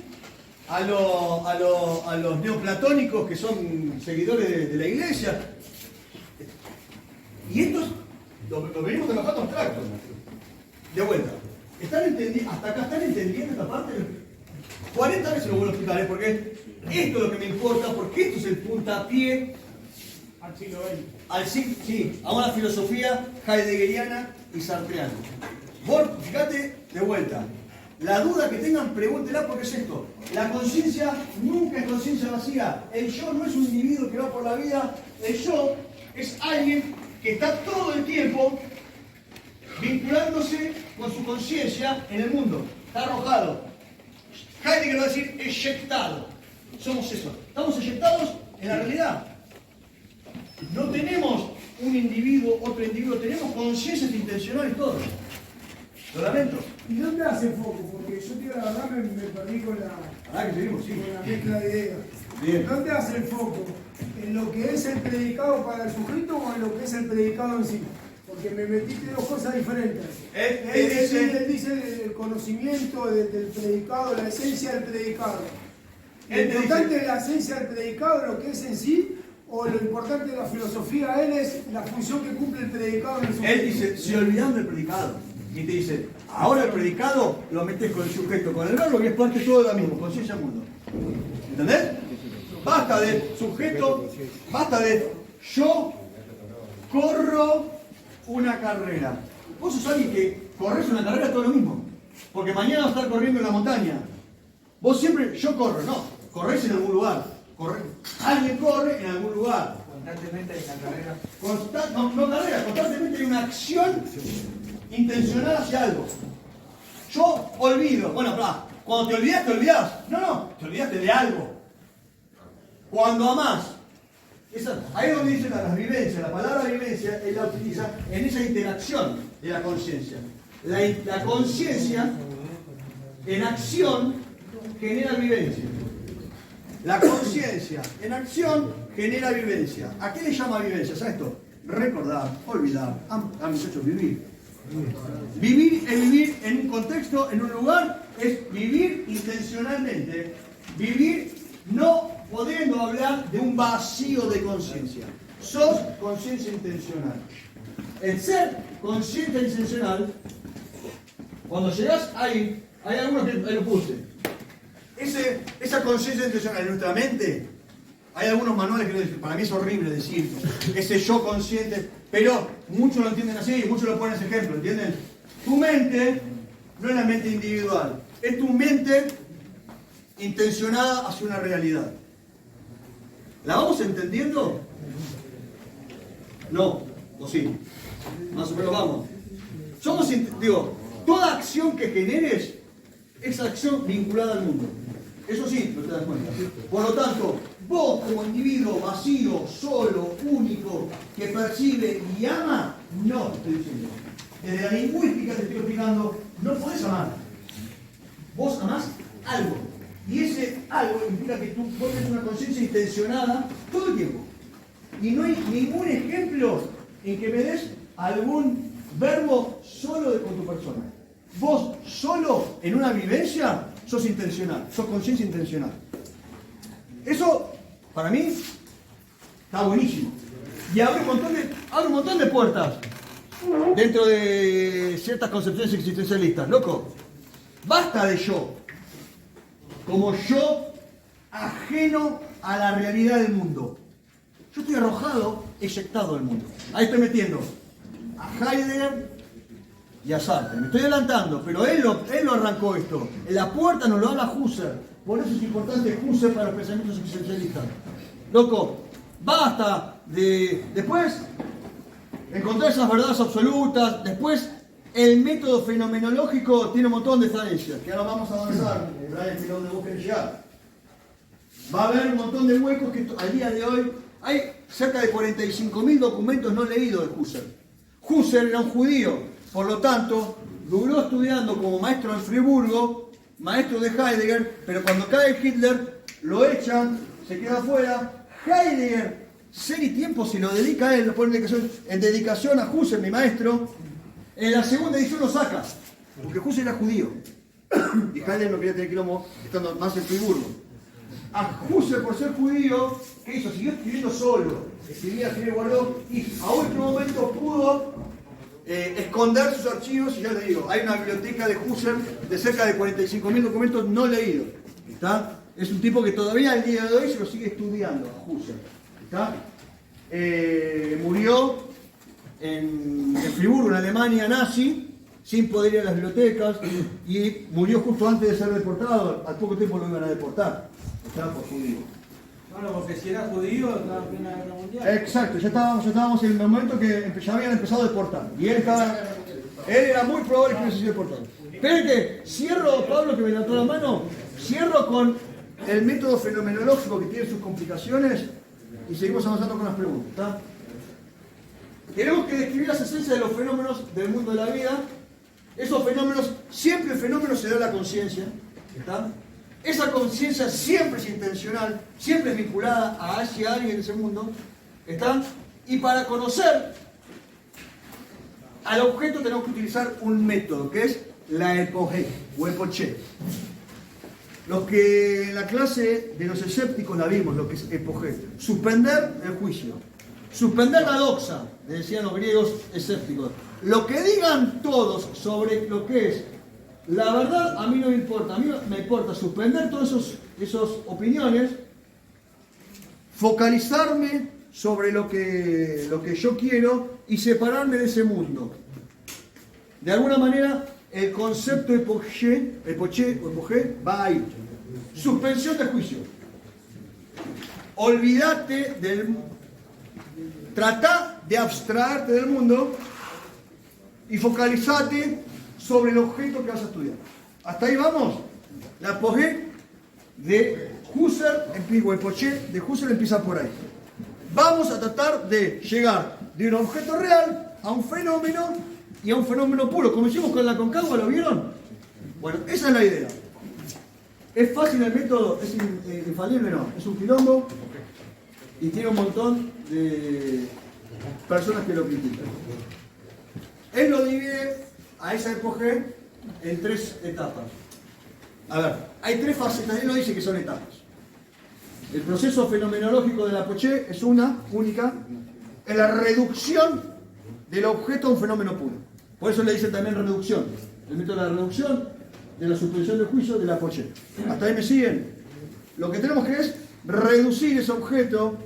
a los neoplatónicos que son seguidores de la iglesia. Y estos lo venimos trabajando abstracto. De vuelta. Hasta acá están entendiendo esta parte. 40 veces lo vuelvo a explicar, porque esto es lo que me importa, porque esto es el puntapié al siglo XX. A una filosofía heideggeriana y sartreana. Vos, fíjate, de vuelta. La duda que tengan, pregúntela porque es esto. La conciencia nunca es conciencia vacía. El yo no es un individuo que va por la vida. El yo es alguien que está todo el tiempo vinculándose con su conciencia en el mundo. Está arrojado. Heidegger va a decir eyectado. Somos eso. Estamos eyectados en la realidad. No tenemos un individuo, otro individuo. Tenemos conciencias intencionales todos. Lo lamento. ¿Y dónde hace foco? Porque yo, tío, la verdad me perdí con la mezcla de ideas. Bien. ¿Dónde hace el foco? ¿En lo que es el predicado para el sujeto o en lo que es el predicado en sí? Porque me metiste dos cosas diferentes. Él dice el conocimiento del predicado, la esencia del predicado. ¿Lo importante es la esencia del predicado, lo que es en sí? ¿O lo importante de la filosofía él es la función que cumple el predicado en el sujeto? Él dice, se olvidan del predicado. Y te dice, ahora el predicado lo metes con el sujeto, con el verbo, y es parte todo de la misma, conciencia mundo. ¿Entendés? Basta de sujeto, basta de yo corro una carrera. Vos sos alguien que corres una carrera todo lo mismo. Porque mañana vas a estar corriendo en la montaña. Vos siempre, yo corro, no, corres en algún lugar. Alguien corre en algún lugar. Constantemente hay una carrera. Constantemente hay una acción intencional hacia algo. Yo olvido. Bueno, cuando te olvidas, te olvidas. No, te olvidaste de algo. Cuando amás. Ahí es donde dice las vivencias. La palabra vivencia, él la utiliza en esa interacción de la conciencia. La conciencia en acción genera vivencia. La conciencia en acción genera vivencia. ¿A qué le llama vivencia? ¿Sabes esto? recordar, olvidar, han hecho vivir. Vivir es vivir en un contexto, en un lugar, es vivir intencionalmente. Vivir no pudiendo hablar de un vacío de conciencia. Sos conciencia intencional. El ser consciente e intencional, cuando llegás ahí, hay algunos que ahí lo puse. Esa conciencia intencional en nuestra mente, hay algunos manuales que lo dicen, para mí es horrible decir ese yo consciente, pero muchos lo entienden así y muchos lo ponen ese ejemplo, ¿entienden? Tu mente no es la mente individual, es tu mente intencionada hacia una realidad. ¿La vamos entendiendo? No, o sí. Más o menos vamos. Toda acción que generes es acción vinculada al mundo. Eso sí, no te das cuenta. Por lo tanto, vos como individuo vacío, solo, único, que percibe y ama, no te estoy diciendo. Desde la lingüística te estoy explicando, no podés amar. Vos amás algo. Y ese algo implica que vos tenés una conciencia intencionada todo el tiempo. Y no hay ningún ejemplo en que me des algún verbo solo con tu persona. Vos solo en una vivencia sos intencional, sos conciencia intencional. Eso, para mí, está buenísimo. Y abre un montón de puertas dentro de ciertas concepciones existencialistas. Loco, basta de yo. Como yo ajeno a la realidad del mundo. Yo estoy arrojado, eyectado del mundo. Ahí estoy metiendo a Heidegger y a Sartre. Me estoy adelantando, pero él lo arrancó esto. En la puerta nos lo habla Husserl. Por eso es importante Husserl para los pensamientos existencialistas. Loco, basta de después encontrar esas verdades absolutas. Después, el método fenomenológico tiene un montón de falencias, que ahora vamos a avanzar, Brian, que donde vos querés llegar. Va a haber un montón de huecos que al día de hoy hay cerca de 45.000 documentos no leídos de Husserl. Husserl era un judío, por lo tanto, duró estudiando como maestro en Friburgo, maestro de Heidegger, pero cuando cae Hitler, lo echan, se queda afuera. Heidegger, ser y tiempo se lo dedica a él, lo pone en dedicación a Husserl, mi maestro. En la segunda edición lo saca, porque Husserl era judío. Y Heidegger no quería tener quilombo estando más en Friburgo. A Husserl, por ser judío, ¿qué hizo? Siguió escribiendo solo. Escribía, guardó, y a último momento pudo esconder sus archivos, y ya les digo, hay una biblioteca de Husserl de cerca de 45.000 documentos no leídos. ¿Está? Es un tipo que todavía al día de hoy se lo sigue estudiando, a Husserl. ¿Está? Murió en Friburgo, en Alemania nazi, sin poder ir a las bibliotecas, y murió justo antes de ser deportado. Al poco tiempo lo iban a deportar. Estaba por judío. Bueno, porque si era judío, estaba en Primera Guerra Mundial. Exacto, ya estábamos en el momento que ya habían empezado a deportar. Y él era muy probable que hubiese sido deportado. Esperen que cierro, Pablo, que me levantó la mano, cierro con el método fenomenológico que tiene sus complicaciones y seguimos avanzando con las preguntas. ¿Está? Tenemos que describir las esencias de los fenómenos del mundo de la vida. Esos fenómenos, siempre el fenómeno se da a la conciencia. ¿Está? Esa conciencia siempre es intencional, siempre es vinculada hacia alguien en ese mundo. ¿Está? Y para conocer al objeto tenemos que utilizar un método, que es la epoge o epoché. Los que en la clase de los escépticos la vimos, lo que es epoge. Suspender el juicio. Suspender la doxa, le decían los griegos escépticos. Lo que digan todos sobre lo que es la verdad, a mí no me importa. A mí me importa suspender todas esas opiniones, focalizarme sobre lo que yo quiero y separarme de ese mundo. De alguna manera, el concepto epoché va ahí. Suspensión de juicio. Olvídate del... Tratá de abstraerte del mundo y focalizate sobre el objeto que vas a estudiar. ¿Hasta ahí vamos? La apogé de Husserl, o epoché de Husserl empieza por ahí. Vamos a tratar de llegar de un objeto real a un fenómeno y a un fenómeno puro, como hicimos con la Concagua, ¿lo vieron? Bueno, esa es la idea. ¿Es fácil el método? ¿Es infalible? No. Es un quilombo y tiene un montón de personas que lo critican. Él lo divide a esa epogé en 3 etapas. A ver, hay 3 facetas, él no dice que son etapas. El proceso fenomenológico de la Poché es una, única, en la reducción del objeto a un fenómeno puro. Por eso le dice también reducción. El método de la reducción, de la suspensión del juicio, de la Poché. ¿Hasta ahí me siguen? Lo que tenemos que es reducir ese objeto,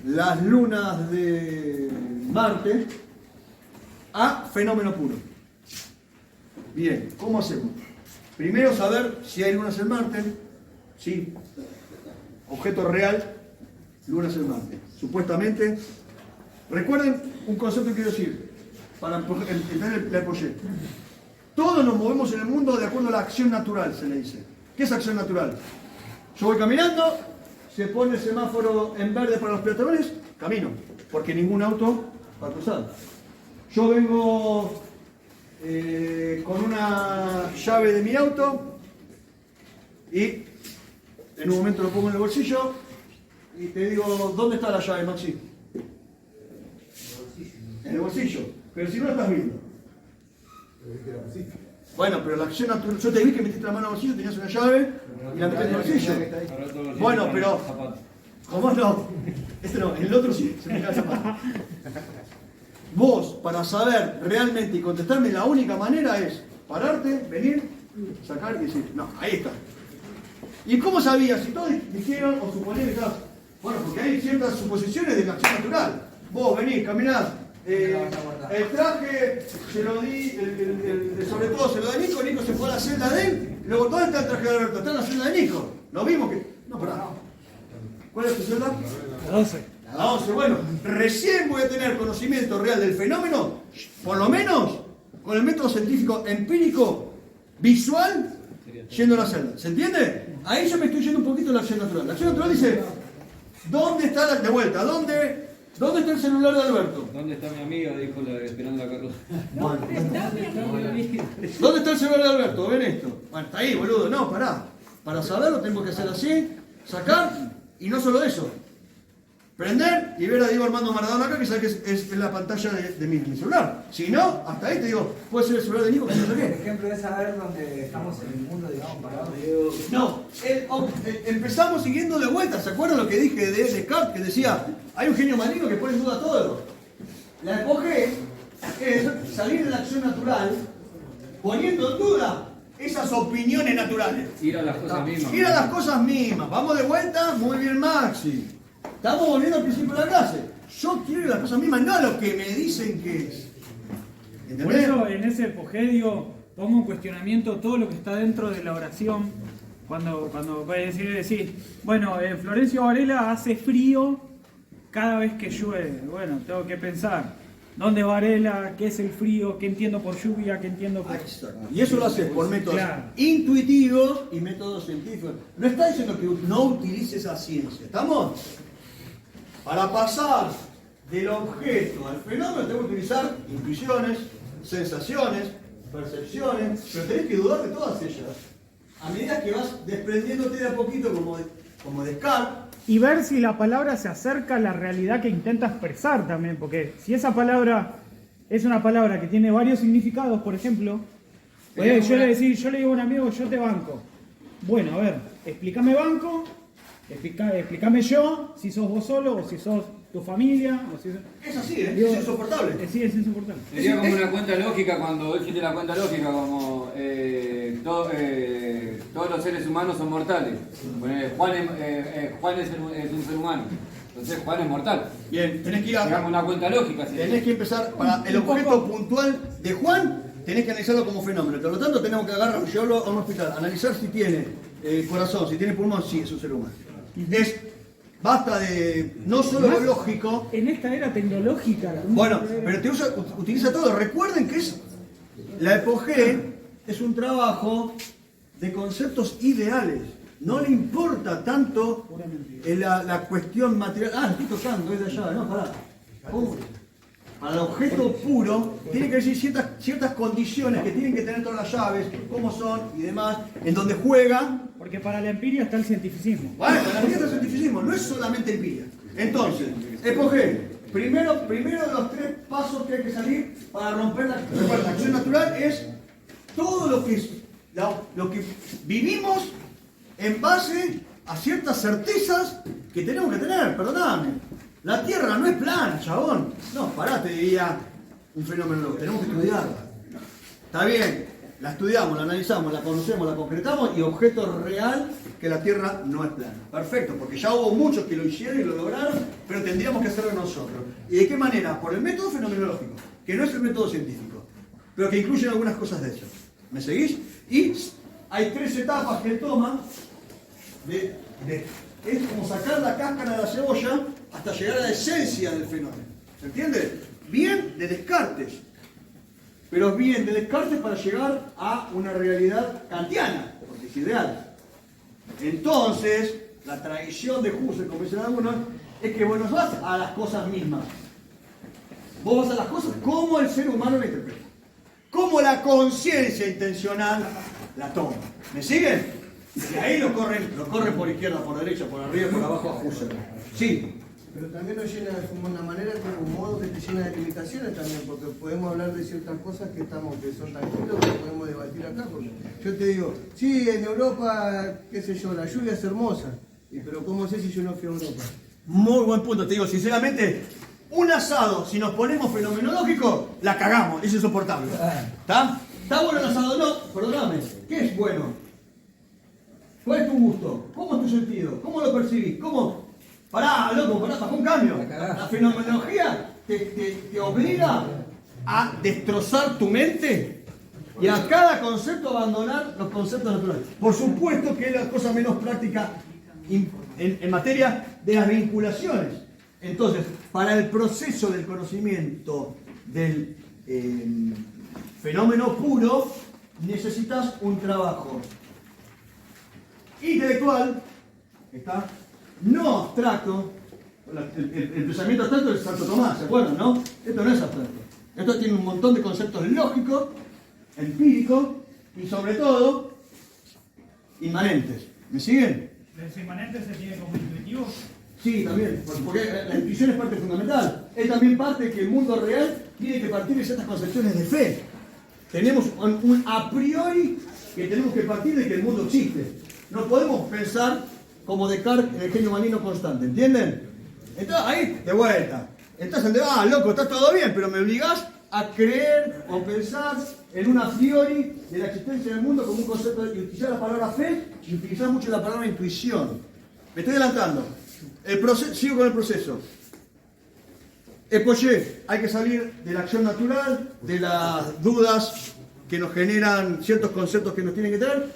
las lunas de Marte, a fenómeno puro. Bien, ¿cómo hacemos? Primero saber si hay lunas en Marte. Sí. Objeto real, lunas en Marte. Supuestamente. Recuerden un concepto que quiero decir, para entender el proyecto. Todos nos movemos en el mundo de acuerdo a la acción natural, se le dice. ¿Qué es acción natural? Yo voy caminando, se pone el semáforo en verde para los peatones, camino, porque ningún auto va a cruzar. Yo vengo con una llave de mi auto y en un momento lo pongo en el bolsillo y te digo, ¿dónde está la llave, Maxi? En el bolsillo. Pero si no la estás viendo. Bueno, pero la acción natural. Yo te vi que metiste la mano al bolsillo, tenías una llave y la metiste en el bolsillo. Bueno, pero. ¿Cómo no? Este no, en el otro sí, se me cae el zapato. Vos, para saber realmente y contestarme, la única manera es pararte, venir, sacar y decir, no, ahí está. ¿Y cómo sabías? Si todos dijeron o suponían que estás. Bueno, porque hay ciertas suposiciones de la acción natural. Vos venís, caminás. El traje se lo di, sobre todo se lo di a Nico, Nico se fue a la celda de él, luego ¿dónde está el traje de Alberto? Está en la celda de Nico. Lo mismo que. No, pará. ¿Cuál es tu celda? La 12. La 11, bueno, recién voy a tener conocimiento real del fenómeno, por lo menos con el método científico empírico, visual, yendo a la celda. ¿Se entiende? Ahí yo me estoy yendo un poquito a la acción natural. La acción natural dice, ¿dónde está de vuelta? ¿Dónde está el celular de Alberto? ¿Dónde está mi amiga? Dijo esperando la Carlos. ¿Dónde está el celular de Alberto? Ven esto. Bueno, está ahí, boludo. No, pará. Para saberlo tengo que hacer así, sacar, y no solo eso. Prender y ver a Diego Armando Maradona acá, que sabe que es la pantalla de mi celular. Si no, hasta ahí te digo, puede ser el celular de Nico, que no sé El qué. ejemplo es saber dónde estamos en el mundo, digamos, parados. No, empezamos siguiendo de vuelta. ¿Se acuerdan lo que dije de Descartes? Que decía, hay un genio maligno que pone en duda todo. La epogé es salir de la acción natural poniendo en duda esas opiniones naturales. Ir a las cosas mismas. Ir a las cosas mismas. Vamos de vuelta, muy bien, Maxi. Estamos volviendo al principio de la clase. Yo quiero ir a las cosas mismas, no a lo que me dicen que es. Por ¿Entendés? eso en ese epogedio pongo en cuestionamiento todo lo que está dentro de la oración. Cuando va a decir, bueno, Florencio Varela hace frío cada vez que llueve. Bueno, tengo que pensar, ¿dónde es Varela? ¿Qué es el frío? ¿Qué entiendo por lluvia? ¿Qué entiendo por...? Y eso lo haces por métodos Claro. intuitivos y métodos científicos. No está diciendo que no utilices esa ciencia. ¿Estamos? Para pasar del objeto al fenómeno tengo que utilizar intuiciones, sensaciones, percepciones, pero tenés que dudar de todas ellas. A medida que vas desprendiéndote de a poquito como Descartes. Y ver si la palabra se acerca a la realidad que intenta expresar también, porque si esa palabra es una palabra que tiene varios significados, por ejemplo, yo le digo a un amigo, yo te banco. Bueno, a ver, explícame banco, explícame yo, si sos vos solo o si sos tu familia. O si... Es así, es insoportable. Sí, es insoportable. Sería como una cuenta lógica cuando vos dijiste la cuenta lógica, como todos los seres humanos son mortales. Juan es un ser humano, entonces Juan es mortal. Bien, tenés que ir a... Digamos una cuenta lógica. ¿Sí? Tenés que empezar, para el objeto puntual de Juan, tenés que analizarlo como fenómeno. Por lo tanto, tenemos que agarrar, llevarlo a un hospital, analizar si tiene corazón, si tiene pulmón, sí, es un ser humano. Basta de no solo lo lógico. En esta era tecnológica. Bueno, pero utiliza todo. Recuerden que la epogé es un trabajo de conceptos ideales. No le importa tanto la cuestión material. Ah, estoy tocando, es de allá, no, pará. Para el objeto puro, tiene que decir ciertas condiciones que tienen que tener todas las llaves, cómo son y demás, en donde juegan. Porque para la empiria está el cientificismo. Bueno, para la empiria está el cientificismo, no es solamente empiria. Entonces, Escoge. Primero de los 3 pasos que hay que salir para romper la acción natural es todo lo que vivimos en base a ciertas certezas que tenemos que tener, perdóname. La Tierra no es plana, chabón. No, pará, te diría un fenómeno, tenemos que estudiarla. Está bien, la estudiamos, la analizamos, la conocemos, la concretamos y objeto real que la Tierra no es plana. Perfecto, porque ya hubo muchos que lo hicieron y lo lograron, pero tendríamos que hacerlo nosotros. ¿Y de qué manera? Por el método fenomenológico, que no es el método científico, pero que incluye algunas cosas de eso. ¿Me seguís? Y hay 3 etapas que él toma es como sacar la cáscara de la cebolla hasta llegar a la esencia del fenómeno. ¿Se entiende? Bien de Descartes. Pero bien de Descartes para llegar a una realidad kantiana, porque es ideal. Entonces, la tradición de Husserl, como dicen algunos, es que vos no vas a las cosas mismas. Vos vas a las cosas como el ser humano la interpreta. Como la conciencia intencional la toma. ¿Me siguen? Y ahí lo corren por izquierda, por derecha, por arriba, por abajo a Husserl. Sí. Pero también nos llena de una manera, como un modo que te llena de limitaciones también, porque podemos hablar de ciertas cosas que son tranquilos, que podemos debatir acá. Porque yo te digo, sí, en Europa, qué sé yo, la lluvia es hermosa, pero ¿cómo sé si yo no fui a Europa? Muy buen punto, te digo, sinceramente, un asado, si nos ponemos fenomenológico, la cagamos, es insoportable. ¿Está? ¿Está bueno el asado? No, perdóname, ¿qué es bueno? ¿Cuál es tu gusto? ¿Cómo es tu sentido? ¿Cómo lo percibís? ¿Cómo? Pará, loco, baja un cambio. La fenomenología te obliga a destrozar tu mente y a cada concepto abandonar los conceptos naturales. Por supuesto que es la cosa menos práctica en materia de las vinculaciones. Entonces, para el proceso del conocimiento del fenómeno puro, necesitas un trabajo intelectual, ¿está? No abstracto. El pensamiento abstracto es Santo Tomás, ¿se acuerdan, no? Esto no es abstracto. Esto tiene un montón de conceptos lógicos, empíricos y sobre todo inmanentes. ¿Me siguen? ¿Los inmanentes se tienen como intuitivos? Sí, también, porque la intuición es parte fundamental. Es también parte que el mundo real tiene que partir de ciertas concepciones de fe. Tenemos un a priori que tenemos que partir de que el mundo existe. No podemos pensar como Descartes en el genio maligno constante, ¿entienden? Entonces ahí, de vuelta. Entonces, loco, está todo bien, pero me obligás a creer o pensar en una priori de la existencia del mundo como un concepto, y utilizar la palabra fe y utilizar mucho la palabra intuición. Me estoy adelantando. Sigo con el proceso. Espoché, hay que salir de la acción natural, de las dudas que nos generan ciertos conceptos que nos tienen que tener.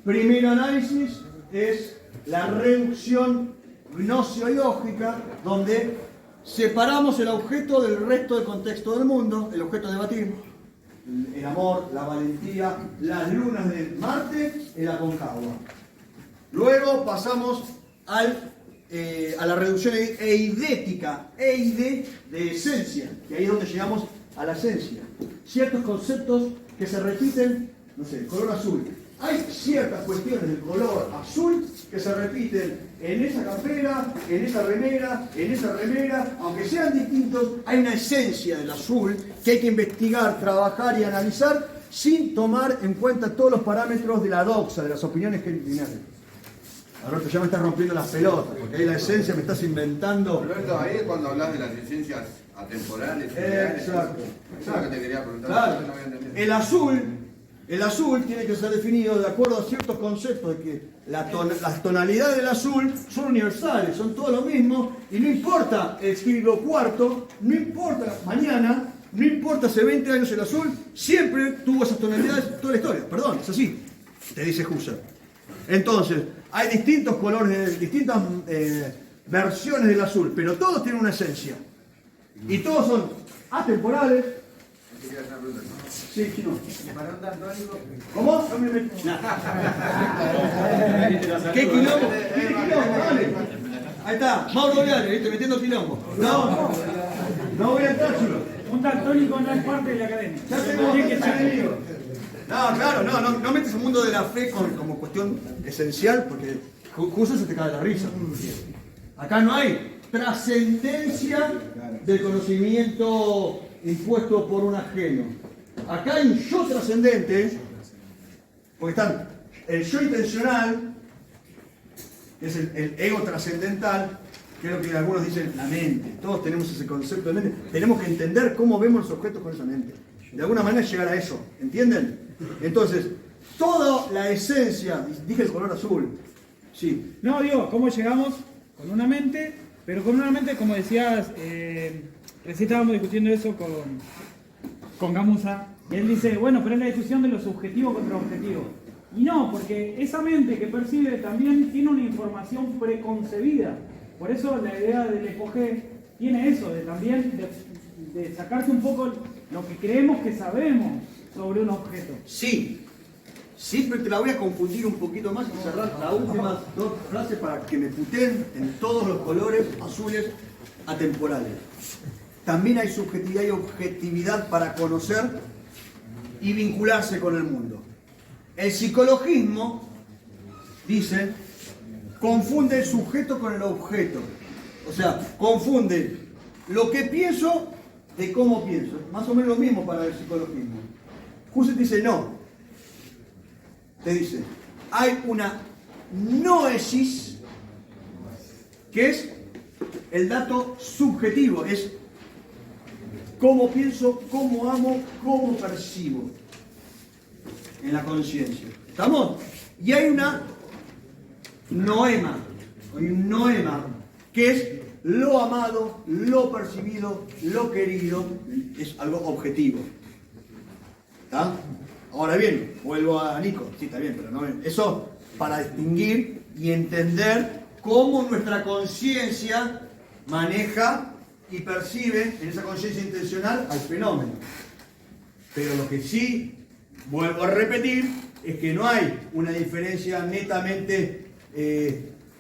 Primer análisis es la reducción gnosiológica, donde separamos el objeto del resto del contexto del mundo, el objeto a debatir, el amor, la valentía, las lunas de Marte, el Aconcagua. Luego pasamos a la reducción eidética, eide de esencia, que ahí es donde llegamos a la esencia. Ciertos conceptos que se repiten, no sé, el color azul. Hay ciertas cuestiones del color azul que se repiten en esa campera, en esa remera, aunque sean distintos, hay una esencia del azul que hay que investigar, trabajar y analizar sin tomar en cuenta todos los parámetros de la doxa, de las opiniones que tienen. Alberto, ya me estás rompiendo las pelotas, porque ahí la esencia me estás inventando. Alberto, ahí es cuando hablas de las esencias atemporales. Exacto. Eso es lo que te quería preguntar. Claro. No había entendido. El azul tiene que ser definido de acuerdo a ciertos conceptos de que las tonalidades del azul son universales, son todo lo mismo, y no importa el siglo IV, no importa mañana, no importa hace 20 años el azul, siempre tuvo esas tonalidades toda la historia. Perdón, es así, te dice Husserl. Entonces, hay distintos colores, distintas versiones del azul, pero todos tienen una esencia. Y todos son atemporales. Sí, no. Para un daltónico. ¿Cómo? ¿Qué quilombo? ¿Qué quilombo? Dale. Ahí está, Mauro Viale, ¿viste? Metiendo quilombo. No voy a entrar, chicos. Un daltónico no es parte de la academia. Ya tengo que enemigo. No, claro, no metes el mundo de la fe como cuestión esencial, porque justo se te cae la risa. Acá no hay trascendencia del conocimiento impuesto por un ajeno. Acá hay un yo trascendente, porque están el yo intencional, que es el ego trascendental, que es lo que algunos dicen la mente. Todos tenemos ese concepto de mente. Tenemos que entender cómo vemos los objetos con esa mente. De alguna manera llegar a eso. ¿Entienden? Entonces, toda la esencia, dije el color azul. Sí. No, digo, ¿cómo llegamos? Con una mente, pero con una mente, como decías, recién estábamos discutiendo eso con Gamusa, y él dice, bueno, pero es la discusión de lo subjetivo contra objetivo. Y no, porque esa mente que percibe también tiene una información preconcebida. Por eso la idea del epogé tiene eso, de también de sacarse un poco lo que creemos que sabemos sobre un objeto. Sí. Siempre te la voy a confundir un poquito más y cerrar las últimas dos frases para que me puteen en todos los colores azules atemporales. También hay subjetividad y objetividad para conocer y vincularse con el mundo. El psicologismo, dice, confunde el sujeto con el objeto. O sea, confunde lo que pienso de cómo pienso. Más o menos lo mismo para el psicologismo. Husserl dice no. Te dice, hay una noesis que es el dato subjetivo, es cómo pienso, cómo amo, cómo percibo en la conciencia. ¿Estamos? Y hay una noema, que es lo amado, lo percibido, lo querido, es algo objetivo. ¿Está? Ahora bien, vuelvo a Nico, sí, está bien, pero no eso para distinguir y entender cómo nuestra conciencia maneja y percibe en esa conciencia intencional al fenómeno. Pero lo que sí vuelvo a repetir es que no hay una diferencia netamente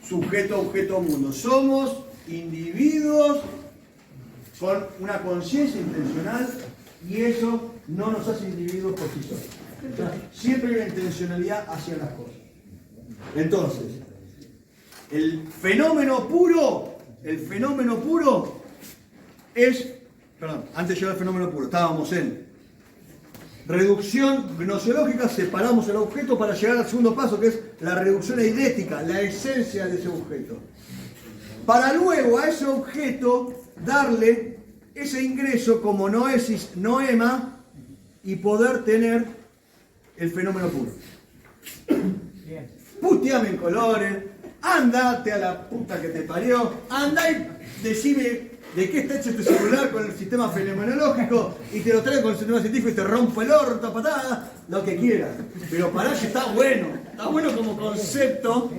sujeto, objeto, mundo. Somos individuos con una conciencia intencional y eso no nos hace individuos por sí solos. O sea, siempre hay una intencionalidad hacia las cosas. Entonces, el fenómeno puro es, perdón, antes de llegar al fenómeno puro, estábamos en reducción gnosiológica, separamos el objeto para llegar al segundo paso, que es la reducción eidética, la esencia de ese objeto. Para luego a ese objeto darle ese ingreso como noesis, noema, y poder tener el fenómeno puro. Puteame en colores, andate a la puta que te parió, andá y decime de qué está hecho este celular con el sistema fenomenológico y te lo traigo con el sistema científico y te rompo el orto a patada, lo que quieras. Pero pará que está bueno como concepto.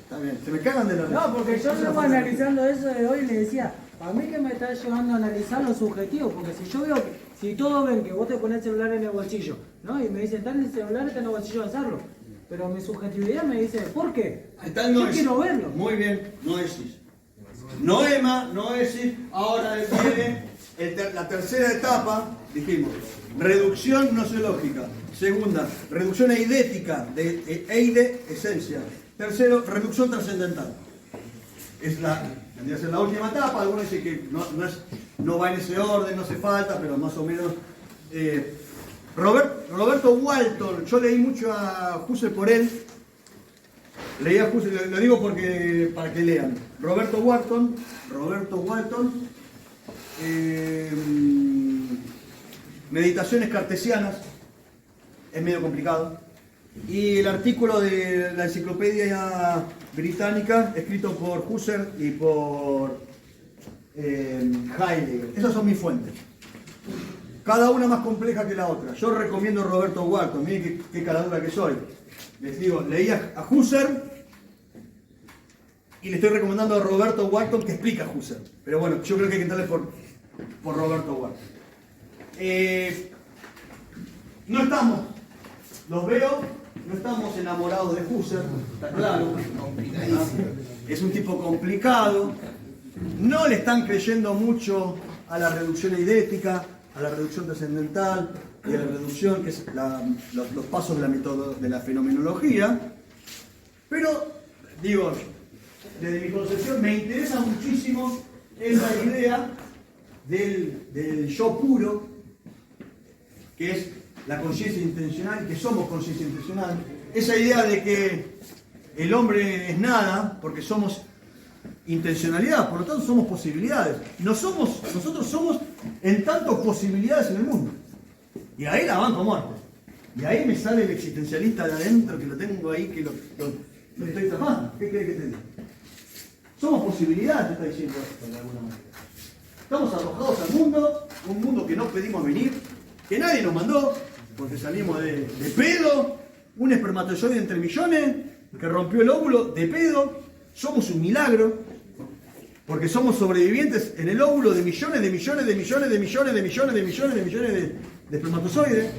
Está bien, se me cagan de la risa. No, porque yo estaba analizando eso de hoy y le decía, a mí que me está llevando a analizar lo subjetivo, porque si yo veo que, si todos ven que vos te pones el celular en el bolsillo, ¿no? Y me dicen, está en el celular, está en el bolsillo de hacerlo. Pero mi subjetividad me dice, ¿por qué? Yo quiero verlo. Muy bien, noesis. Noema, noesis, ahora viene la tercera etapa, dijimos, reducción gnosiológica. Segunda, reducción eidética, de eide, esencia. Tercero, reducción trascendental. Tendría que ser la última etapa, algunos dicen que no va en ese orden, no hace falta, pero más o menos. Roberto Walton, yo leí mucho a Husserl por él. Leí a Husserl, lo digo para que lean. Roberto Walton, Meditaciones cartesianas, es medio complicado. Y el artículo de la enciclopedia británica, escrito por Husserl y por Heidegger. Esas son mis fuentes. Cada una más compleja que la otra. Yo recomiendo a Roberto Walton, miren qué caradura que soy. Les digo, leí a Husserl y le estoy recomendando a Roberto Walton que explica a Husserl. Pero bueno, yo creo que hay que entrarle por Roberto Walton. No estamos, los veo, no estamos enamorados de Husserl, está claro. Es un tipo complicado. No le están creyendo mucho a la reducción eidética, a la reducción trascendental y a la reducción, que es los pasos de la fenomenología. Pero, digo, desde mi concepción me interesa muchísimo es la idea del yo puro, que es la conciencia intencional, que somos conciencia intencional. Esa idea de que el hombre es nada, porque somos intencionalidad, por lo tanto somos posibilidades. Nosotros somos en tanto posibilidades en el mundo. Y ahí la banco muerte. Y ahí me sale el existencialista de adentro, que lo tengo ahí, que lo estoy tapando. ¿Qué crees que te diga? Somos posibilidades, te está diciendo esto de alguna manera. Estamos arrojados al mundo, un mundo que no pedimos venir, que nadie nos mandó, porque salimos de pedo, un espermatozoide entre millones, que rompió el óvulo de pedo. Somos un milagro, porque somos sobrevivientes en el óvulo de millones de millones de millones de millones de millones de millones de millones de espermatozoides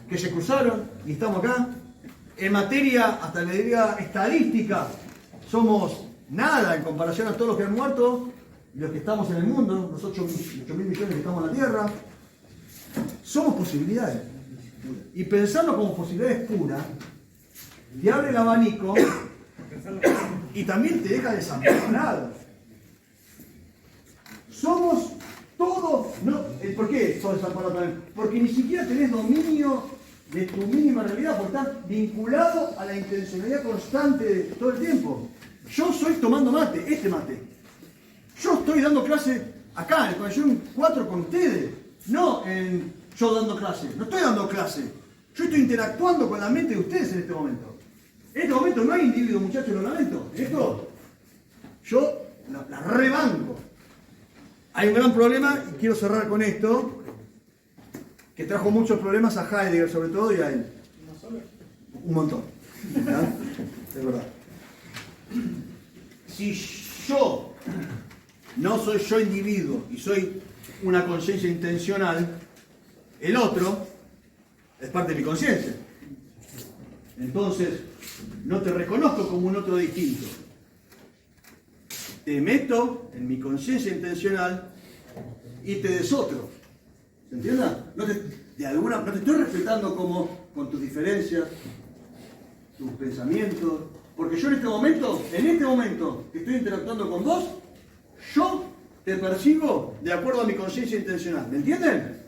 que se cruzaron y estamos acá. En materia, hasta le diría estadística, somos nada en comparación a todos los que han muerto y los que estamos en el mundo, los 8.000 millones que estamos en la Tierra. Somos posibilidades. Y pensarlo como posibilidades puras, te abre el abanico y también te deja desamparado. Somos todos, ¿no? ¿Por qué sos desamparado también? Porque ni siquiera tenés dominio de tu mínima realidad, porque estás vinculado a la intencionalidad constante de todo el tiempo. Yo soy tomando mate, este mate. Yo estoy dando clase acá, en el pabellón 4 con ustedes, no yo dando clase. No estoy dando clase. Yo estoy interactuando con la mente de ustedes en este momento. En este momento no hay individuo, muchachos, lo lamento. Esto, yo la rebanco. Hay un gran problema, y quiero cerrar con esto, que trajo muchos problemas a Heidegger sobre todo y a él. Un montón. ¿Verdad? Es verdad. Si yo no soy yo individuo y soy una conciencia intencional, el otro es parte de mi conciencia. Entonces, no te reconozco como un otro distinto. Te meto en mi conciencia intencional y te desotro. ¿Se entiende? No te estoy respetando como con tus diferencias, tus pensamientos, porque yo en este momento que estoy interactuando con vos, yo te percibo de acuerdo a mi conciencia intencional. ¿Me entienden?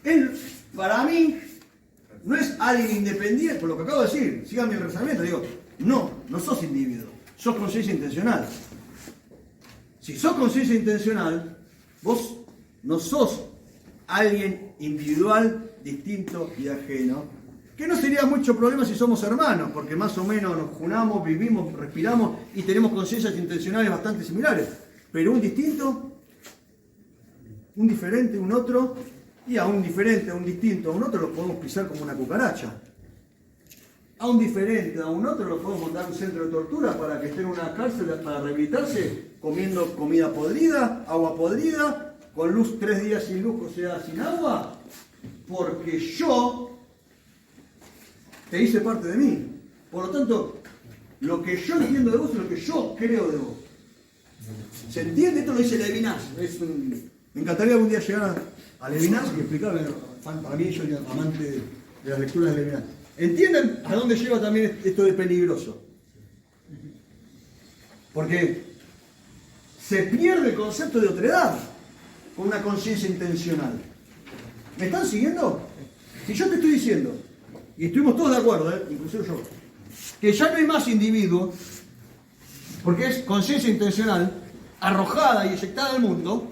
Él, para mí, no es alguien independiente, por lo que acabo de decir, síganme el razonamiento, digo, no sos individuo, sos conciencia intencional. Si sos conciencia intencional, vos no sos alguien individual, distinto y ajeno, que no sería mucho problema si somos hermanos, porque más o menos nos junamos, vivimos, respiramos y tenemos conciencias intencionales bastante similares. Pero un distinto, un diferente, un otro, y a un diferente, a un distinto, a un otro lo podemos pisar como una cucaracha. A un diferente, a un otro lo podemos mandar a un centro de tortura para que esté en una cárcel para rehabilitarse, comiendo comida podrida, agua podrida, con luz 3 días sin luz, o sea, sin agua, porque yo te hice parte de mí. Por lo tanto, lo que yo entiendo de vos es lo que yo creo de vos. ¿Se entiende? Esto lo dice Levinas. Me encantaría algún día llegar a Levinas y explicarle. Para mí, yo soy amante de las lecturas de Levinas. ¿Entienden a dónde lleva también esto de peligroso? Porque se pierde el concepto de otredad con una conciencia intencional. ¿Me están siguiendo? Si yo te estoy diciendo, y estuvimos todos de acuerdo, inclusive yo, que ya no hay más individuo, porque es conciencia intencional, arrojada y eyectada al mundo,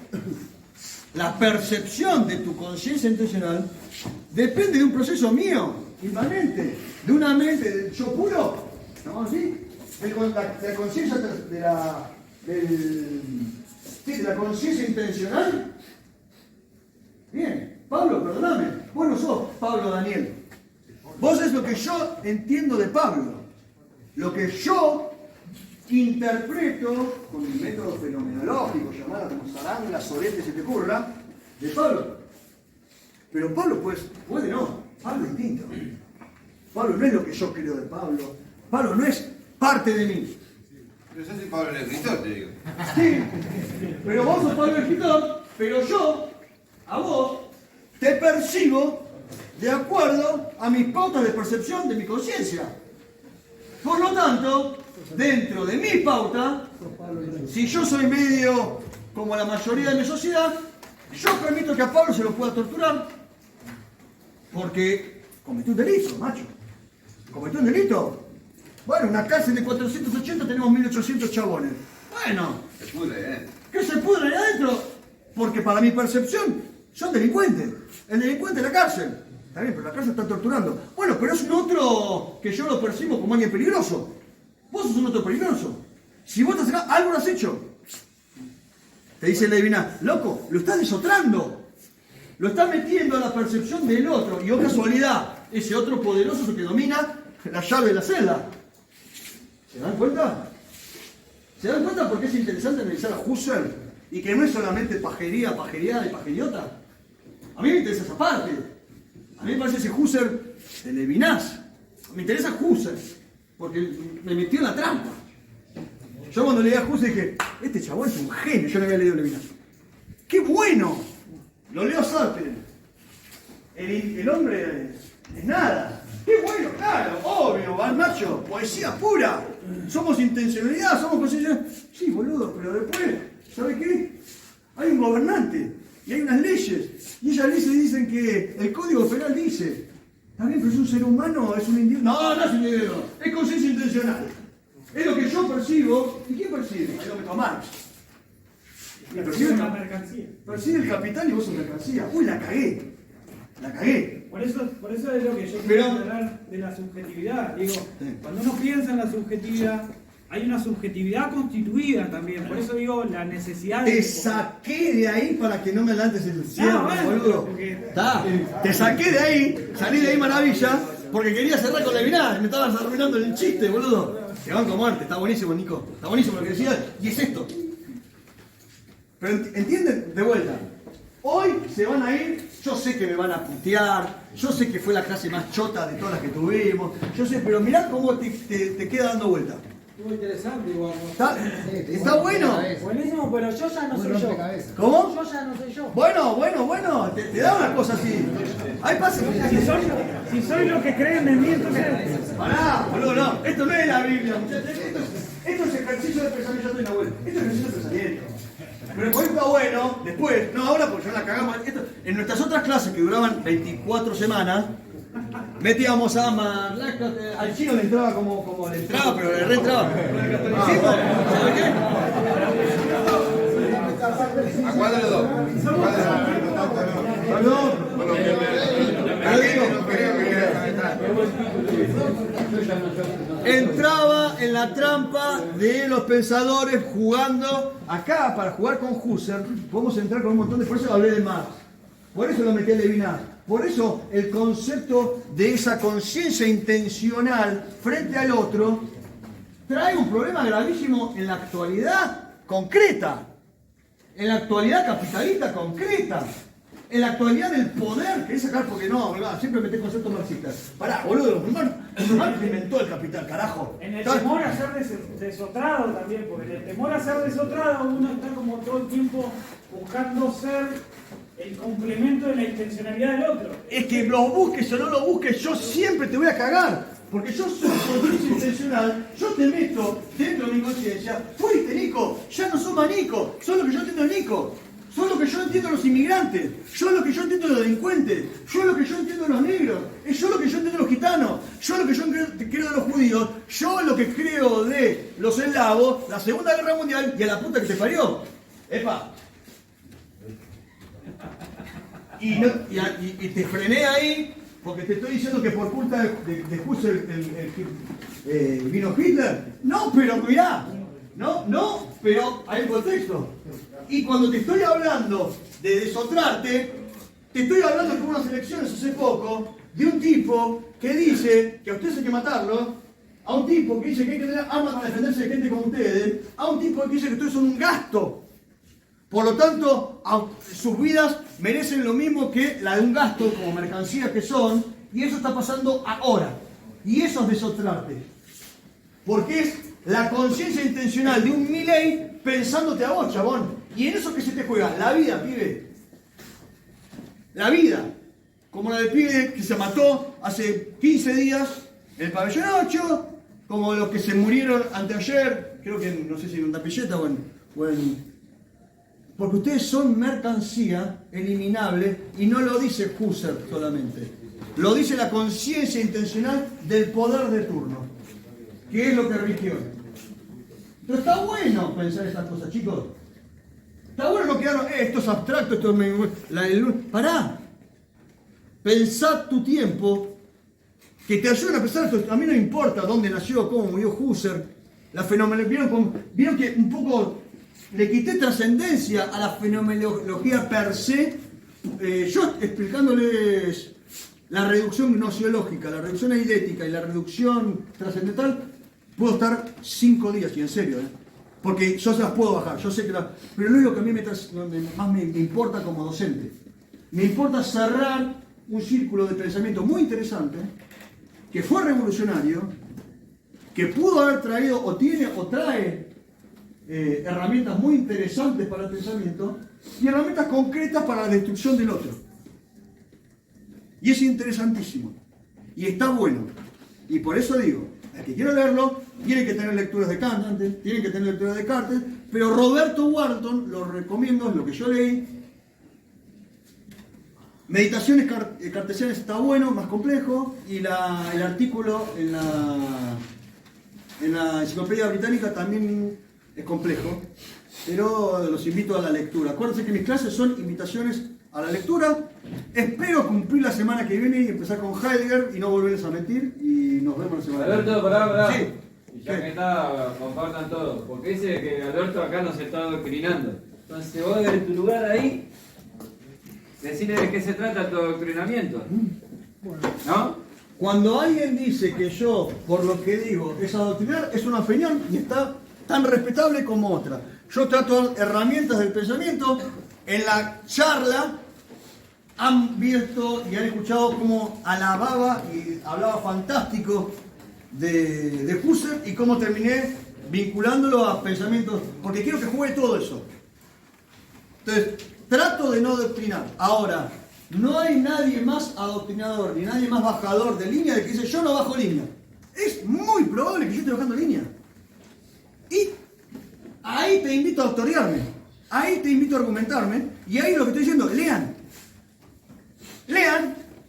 la percepción de tu conciencia intencional depende de un proceso mío, inmanente, de una mente, del yo puro, ¿no? ¿Sí? De la conciencia de la conciencia intencional. Bien, Pablo, perdóname, vos no sos Pablo Daniel. Vos es lo que yo entiendo de Pablo, lo que yo interpreto con mi método fenomenológico, llamada como zaranga, sorete, se te ocurra, de Pablo. Pero Pablo, pues, puede no, Pablo es distinto. Pablo no es lo que yo creo de Pablo, Pablo no es parte de mí. Pero yo soy Pablo el escritor, te digo. Sí, pero vos sos Pablo el escritor, pero yo, a vos, te percibo de acuerdo a mis pautas de percepción de mi conciencia. Por lo tanto, dentro de mi pauta, si yo soy medio como la mayoría de mi sociedad, yo permito que a Pablo se lo pueda torturar porque cometió un delito, macho. ¿Cometió un delito? Bueno, una cárcel de 480 tenemos 1800 chabones. Bueno, Se pudre, ¿qué se pudre ahí adentro? Porque para mi percepción son delincuentes. El delincuente es la cárcel. Está bien, pero la cárcel está torturando. Bueno, pero es un otro que yo lo percibo como alguien peligroso. Vos sos un otro peligroso. Si vos estás acá, algo lo has hecho. Te dice Levinas, loco, lo estás desotrando. Lo estás metiendo a la percepción del otro. Y oh casualidad, ese otro poderoso es el que domina la llave de la celda. ¿Se dan cuenta? ¿Se dan cuenta por qué es interesante analizar a Husserl? Y que no es solamente pajería, pajería y pajeriota. A mí me interesa esa parte. A mí me parece ese Husserl de Levinas. Me interesa Husserl, porque me metió en la trampa. Yo cuando leí a Husserl dije, este chabón es un genio. Yo no había leído Levinas. ¡Qué bueno! Lo leo a Sartre. El hombre es nada. ¡Qué bueno! Claro, obvio, van macho. Poesía pura. Somos intencionalidad, somos conciencia. Sí, boludo, pero después, ¿sabe qué? Hay un gobernante y hay unas leyes. Y esas leyes dicen que el Código Penal dice. Está bien, pero es un ser humano, es un individuo. No, no es un individuo. Es conciencia intencional. Es lo que yo percibo. ¿Y quién percibe? Ahí lo meto a Marx. Percibe el capital y vos sos mercancía. Uy, la cagué. La cagué. Por eso es lo que yo Pero- quiero hablar de la subjetividad. Digo, cuando uno piensa en la subjetividad, hay una subjetividad constituida también. Por eso digo la necesidad de... Te saqué de ahí para que no me adelantes el cierre, bueno, boludo. porque- Está. Te saqué de ahí, salí de ahí maravilla, porque quería cerrar con Levinas. Me estabas arruinando el chiste, boludo. Te banco a muerte, está buenísimo, Nico. Está buenísimo lo que decías, y es esto. Pero entienden, de vuelta. Hoy se van a ir, yo sé que me van a putear, yo sé que fue la clase más chota de todas las que tuvimos, yo sé, pero mirá cómo te queda dando vuelta. Estuvo interesante igual. ¿Está bueno? Buenísimo, pero yo ya no soy yo. ¿Cómo? Yo ya no soy yo. Bueno, te da una cosa así. Ahí pasa. Si soy lo que creen de mí, entonces... Pará, boludo, no. Esto no es la Biblia, muchachos. Esto es ejercicio de pensamiento. Yo estoy en la vuelta. Esto es ejercicio de pensamiento. Pero después está bueno, después, no ahora porque ya la cagamos. En nuestras otras clases que duraban 24 semanas, metíamos a al chino le entraba como le entraba, pero le reentraba. Con el catolicismo, ¿sabe qué? ¿A cuál de los dos? Perdón. Entraba en la trampa de los pensadores jugando. Acá, para jugar con Husserl, podemos entrar con un montón de... Por eso hablé de Marx. Por eso lo metí a Levinas. Por eso el concepto de esa conciencia intencional frente al otro trae un problema gravísimo en la actualidad concreta. En la actualidad capitalista concreta. En la actualidad del poder, querés sacar porque no, ¿verdad? Siempre metés conceptos marxistas. Pará, boludo, Marx inventó el capital, carajo. En el temor a ser desotrado también, porque en el temor a ser desotrado uno está como todo el tiempo buscando ser el complemento de la intencionalidad del otro. Es que lo busques o no lo busques, yo siempre te voy a cagar. Porque yo soy conciencia intencional, yo te meto dentro de mi conciencia. Fuiste, Nico, ya no sos más Nico, sos lo que yo entiendo de Nico. Sos lo que yo entiendo de los inmigrantes, yo lo que yo entiendo de los delincuentes, yo lo que yo entiendo de los negros, yo lo que yo entiendo de los gitanos, yo lo que yo creo de los judíos, yo lo que creo de los eslavos, la Segunda Guerra Mundial y a la puta que te parió. Epa. Y te frené ahí porque te estoy diciendo que por culpa de Husserl vino Hitler. No, pero mirá. No, pero hay un contexto. Y cuando te estoy hablando de desotrarte, te estoy hablando de unas elecciones hace poco de un tipo que dice que a ustedes hay que matarlo, a un tipo que dice que hay que tener armas para defenderse de gente como ustedes, a un tipo que dice que ustedes son un gasto. Por lo tanto, sus vidas merecen lo mismo que la de un gasto como mercancía que son, y eso está pasando ahora. Y eso es desotrarte. Porque es la conciencia intencional de un Milei pensándote a vos, chabón. Y en eso que se te juega, la vida, pibe. La vida. Como la del pibe que se mató hace 15 días en el pabellón 8, como los que se murieron anteayer, creo que no sé si en una pilleta o en... Porque ustedes son mercancía eliminable y no lo dice Husserl solamente. Lo dice la conciencia intencional del poder de turno, que es lo que rige hoy. Pero está bueno pensar estas cosas, chicos. Está bueno no quedarnos, esto es abstracto, esto es... Pará. Pensá tu tiempo, que te ayuden a pensar esto. A mí no importa dónde nació, cómo murió Husserl, la fenomenología. Vieron que un poco le quité trascendencia a la fenomenología per se, yo explicándoles la reducción gnosiológica, la reducción eidética y la reducción trascendental, puedo estar 5 días, y en serio, porque yo se las puedo bajar, yo sé que pero no es lo que a mí más me importa como docente. Me importa cerrar un círculo de pensamiento muy interesante, que fue revolucionario, que pudo haber traído, o tiene, o trae herramientas muy interesantes para el pensamiento, y herramientas concretas para la destrucción del otro. Y es interesantísimo. Y está bueno. Y por eso digo, el que quiera leerlo, tiene que tener lecturas de Kant antes, tiene que tener lecturas de Descartes, pero Roberto Wharton, lo recomiendo, es lo que yo leí. Meditaciones cartesianas está bueno, más complejo, y el artículo en la Enciclopedia Británica también es complejo, pero los invito a la lectura. Acuérdense que mis clases son invitaciones a la lectura. Espero cumplir la semana que viene y empezar con Heidegger y no volverles a mentir, y nos vemos la semana que viene. Alberto, pará. Sí. Y ya que está, compartan todo. Porque dice que Alberto acá nos está adoctrinando. Entonces vos desde tu lugar ahí, decirle de qué se trata tu adoctrinamiento. ¿No? Cuando alguien dice que yo, por lo que digo, es adoctrinar, es una opinión y está tan respetable como otra. Yo trato herramientas del pensamiento. En la charla han visto y han escuchado cómo alababa y hablaba fantástico de Husserl y cómo terminé vinculándolo a pensamientos, porque quiero que juegue todo eso. Entonces, trato de no adoctrinar. Ahora, no hay nadie más adoctrinador ni nadie más bajador de línea de que dice yo no bajo línea. Es muy probable que yo esté bajando línea. Y ahí te invito a doctorearme. Ahí te invito a argumentarme, y ahí lo que estoy diciendo, lean,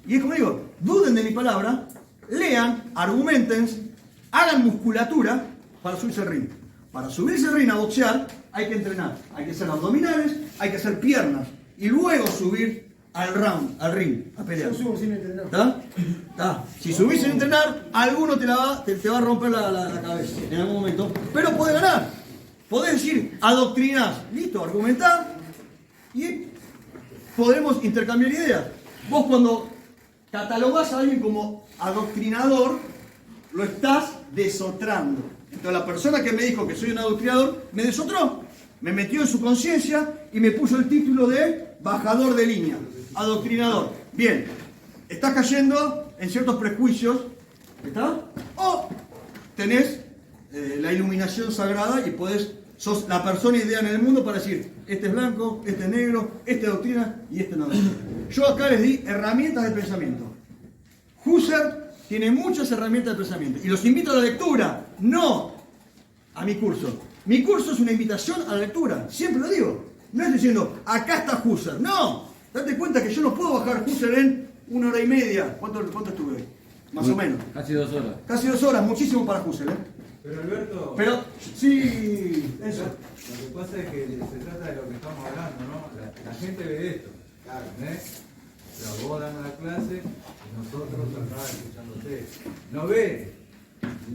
y es como digo, duden de mi palabra, lean, argumenten, hagan musculatura para subirse al ring. Para subirse al ring a boxear hay que entrenar, hay que hacer abdominales, hay que hacer piernas, y luego subir al round, al ring, a pelear. Yo subo sin entrenar. ¿Está? Si subís sin entrenar, alguno te va a romper la cabeza en algún momento, pero podés ganar. Podés decir, adoctrinás, listo, argumentá, y podremos intercambiar ideas. Vos cuando catalogás a alguien como adoctrinador, lo estás desotrando. Entonces la persona que me dijo que soy un adoctrinador, me desotró, me metió en su conciencia y me puso el título de bajador de línea, adoctrinador. Bien, estás cayendo en ciertos prejuicios, ¿está? O tenés la iluminación sagrada y sos la persona idea en el mundo para decir, este es blanco, este es negro, este doctrina y este no doctrina. Yo acá les di herramientas de pensamiento. Husserl tiene muchas herramientas de pensamiento y los invito a la lectura, no a mi curso. Mi curso es una invitación a la lectura, siempre lo digo. No es diciendo, acá está Husserl, no. Date cuenta que yo no puedo bajar Husserl en 1 hora y media. ¿Cuánto estuve hoy? Más o menos. Casi 2 horas. Casi 2 horas, muchísimo para Husserl, Pero Alberto, Pero, sí, eso. lo que pasa es que se trata de lo que estamos hablando, ¿no? La gente ve esto, claro, pero vos dando la clase y nosotros acá escuchándote. No ve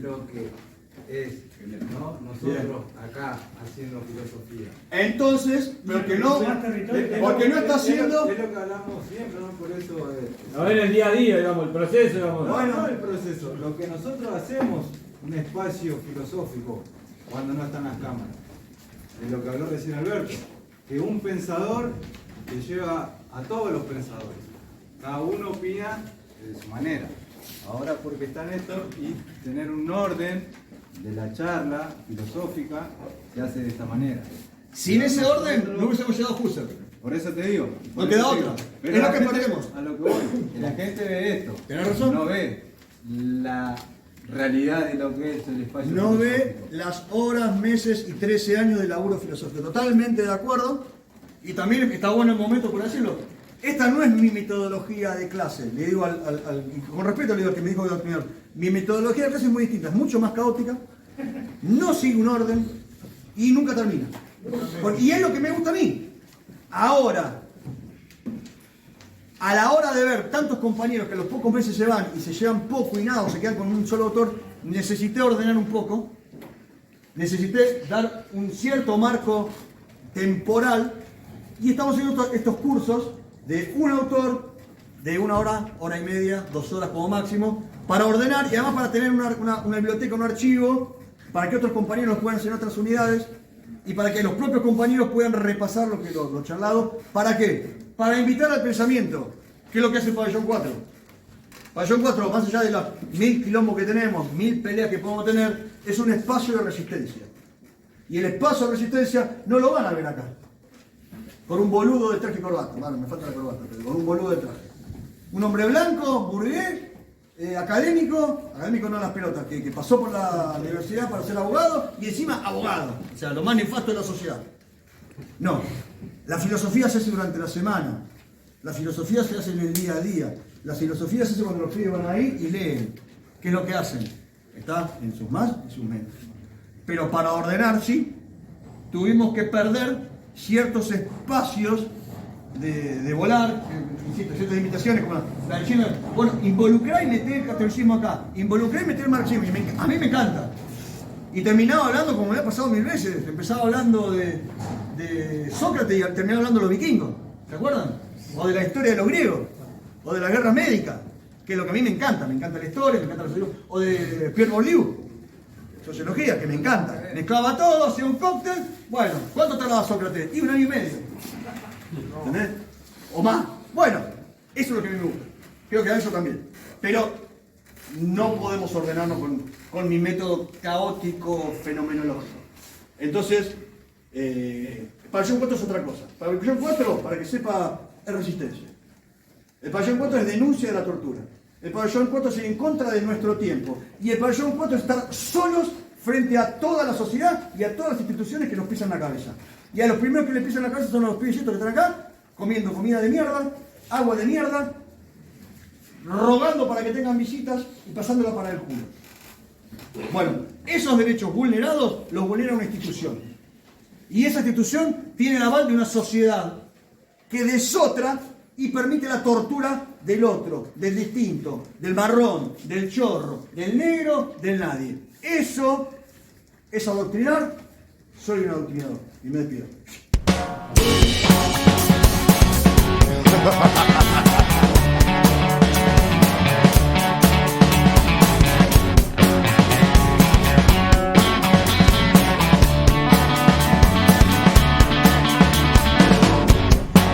lo que es, ¿no? Nosotros acá haciendo filosofía. Entonces, porque no está haciendo... Es lo que hablamos siempre, ¿no? Por eso... A ver el día a día, digamos, el proceso, digamos. No el proceso, lo que nosotros hacemos, un espacio filosófico, cuando no están las cámaras. De lo que habló recién Alberto, que un pensador que lleva a todos los pensadores. Cada uno opina de su manera. Ahora porque están estos y tener un orden de la charla filosófica se hace de esta manera. Sin ese orden no hubiésemos llegado a Husserl. Por eso te digo. No queda otra. Pero Es lo la que gente- perdemos. A lo que voy. Que la gente ve esto. Tenés razón. No ve la realidad de lo que es el espacio No ve filosófico. las horas, meses y 13 años de laburo filosófico. Totalmente de acuerdo. Y también está bueno el momento por decirlo. Esta no es mi metodología de clase. Le digo con respeto le digo al que me dijo el señor. Mi metodología de clase es muy distinta, es mucho más caótica, no sigue un orden y nunca termina. Y es lo que me gusta a mí. Ahora, a la hora de ver tantos compañeros que a los pocos meses se van y se llevan poco y nada o se quedan con un solo autor, necesité ordenar un poco, necesité dar un cierto marco temporal y estamos haciendo estos cursos de un autor de 1 hora, hora y media, 2 horas como máximo, para ordenar y además para tener una biblioteca, un archivo, para que otros compañeros puedan hacer otras unidades y para que los propios compañeros puedan repasar lo charlado. ¿Para qué? Para invitar al pensamiento. ¿Qué es lo que hace el Pabellón 4? Pabellón 4, más allá de los 1000 quilombos que tenemos, 1000 peleas que podemos tener, es un espacio de resistencia. Y el espacio de resistencia no lo van a ver acá. Con un boludo de traje y corbata. Bueno, me falta la corbata, pero con un boludo de traje. Un hombre blanco, burgués, académico no las pelotas, que pasó por la universidad para ser abogado y encima abogado. O sea, lo más nefasto de la sociedad. No, la filosofía se hace durante la semana. La filosofía se hace en el día a día. La filosofía se hace cuando los pibes van ahí y leen. ¿Qué es lo que hacen? Está en sus más y sus menos. Pero para ordenar, sí, tuvimos que perder ciertos espacios de volar, insisto, ciertas limitaciones, como la de China. Bueno, involucrar y meter el catolicismo acá, involucrar y meter el marxismo, a mí me encanta. Y terminaba hablando, como me ha pasado 1000 veces, empezaba hablando de Sócrates y terminaba hablando de los vikingos, ¿se acuerdan? O de la historia de los griegos, o de la guerra médica, que es lo que a mí me encanta la historia, me encanta los libros, o de Pierre Bourdieu, sociología, que me encanta. Mezclaba todo, hacía un cóctel. Bueno, ¿cuánto tardaba Sócrates? Y 1 año y medio. ¿Entendés? O más. Bueno, eso es lo que a mí me gusta. Creo que a eso también. Pero no podemos ordenarnos con mi método caótico fenomenológico. Entonces, Pabellón 4 es otra cosa. Pabellón 4, para que sepa, es resistencia. El Pabellón 4 es denuncia de la tortura. El Pabellón 4 es en contra de nuestro tiempo. Y el Pabellón 4 es estar solos frente a toda la sociedad y a todas las instituciones que nos pisan la cabeza. Y a los primeros que le pisan la cabeza son los pibecitos que están acá, comiendo comida de mierda, agua de mierda, rogando para que tengan visitas y pasándola para el culo. Bueno, esos derechos vulnerados los vulnera una institución. Y esa institución tiene el aval de una sociedad que desotra y permite la tortura del otro, del distinto, del marrón, del chorro, del negro, del nadie. Eso es adoctrinar. Soy un adoctrinador y me despido.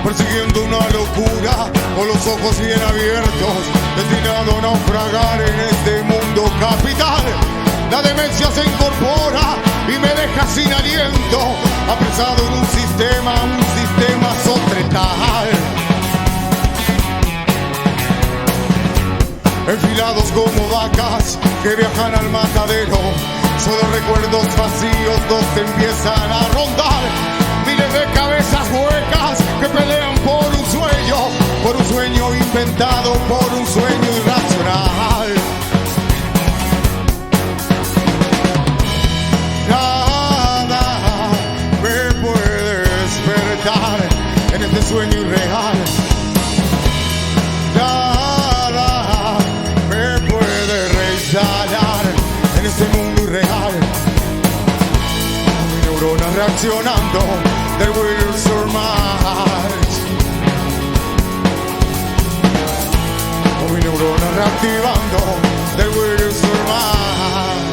Persiguiendo una locura, con los ojos bien abiertos, destinado a naufragar en este mundo capital. La demencia se incorpora y me deja sin aliento, apresado en un sistema sotretal. Enfilados como vacas que viajan al matadero, solo recuerdos vacíos donde empiezan a rondar. Miles de cabezas huecas que pelean por un sueño inventado, por un sueño irracional. Nada me puede despertar en este sueño irreal. Nada me puede reinstalar en este mundo irreal. Mi neurona reaccionando, there will survive. Mi neurona reactivando, there will survive.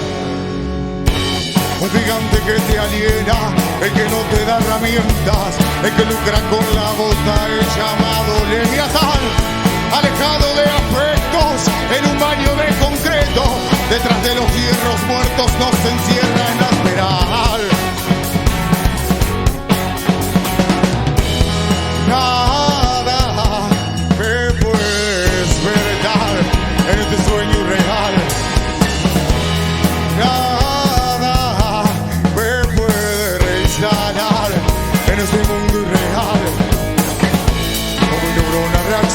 Un gigante que te aliena, el que no te da herramientas, el que lucra con la bota, el llamado Leviatán. Alejado de afectos, en un baño de concreto, detrás de los hierros muertos nos encierra en la espiral. Nada me puede despertar en este sueño irreal.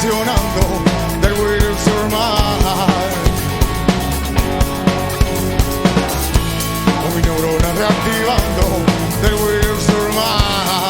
funcionando del Will Survive. Con mi neurona reactivando del Will Survive.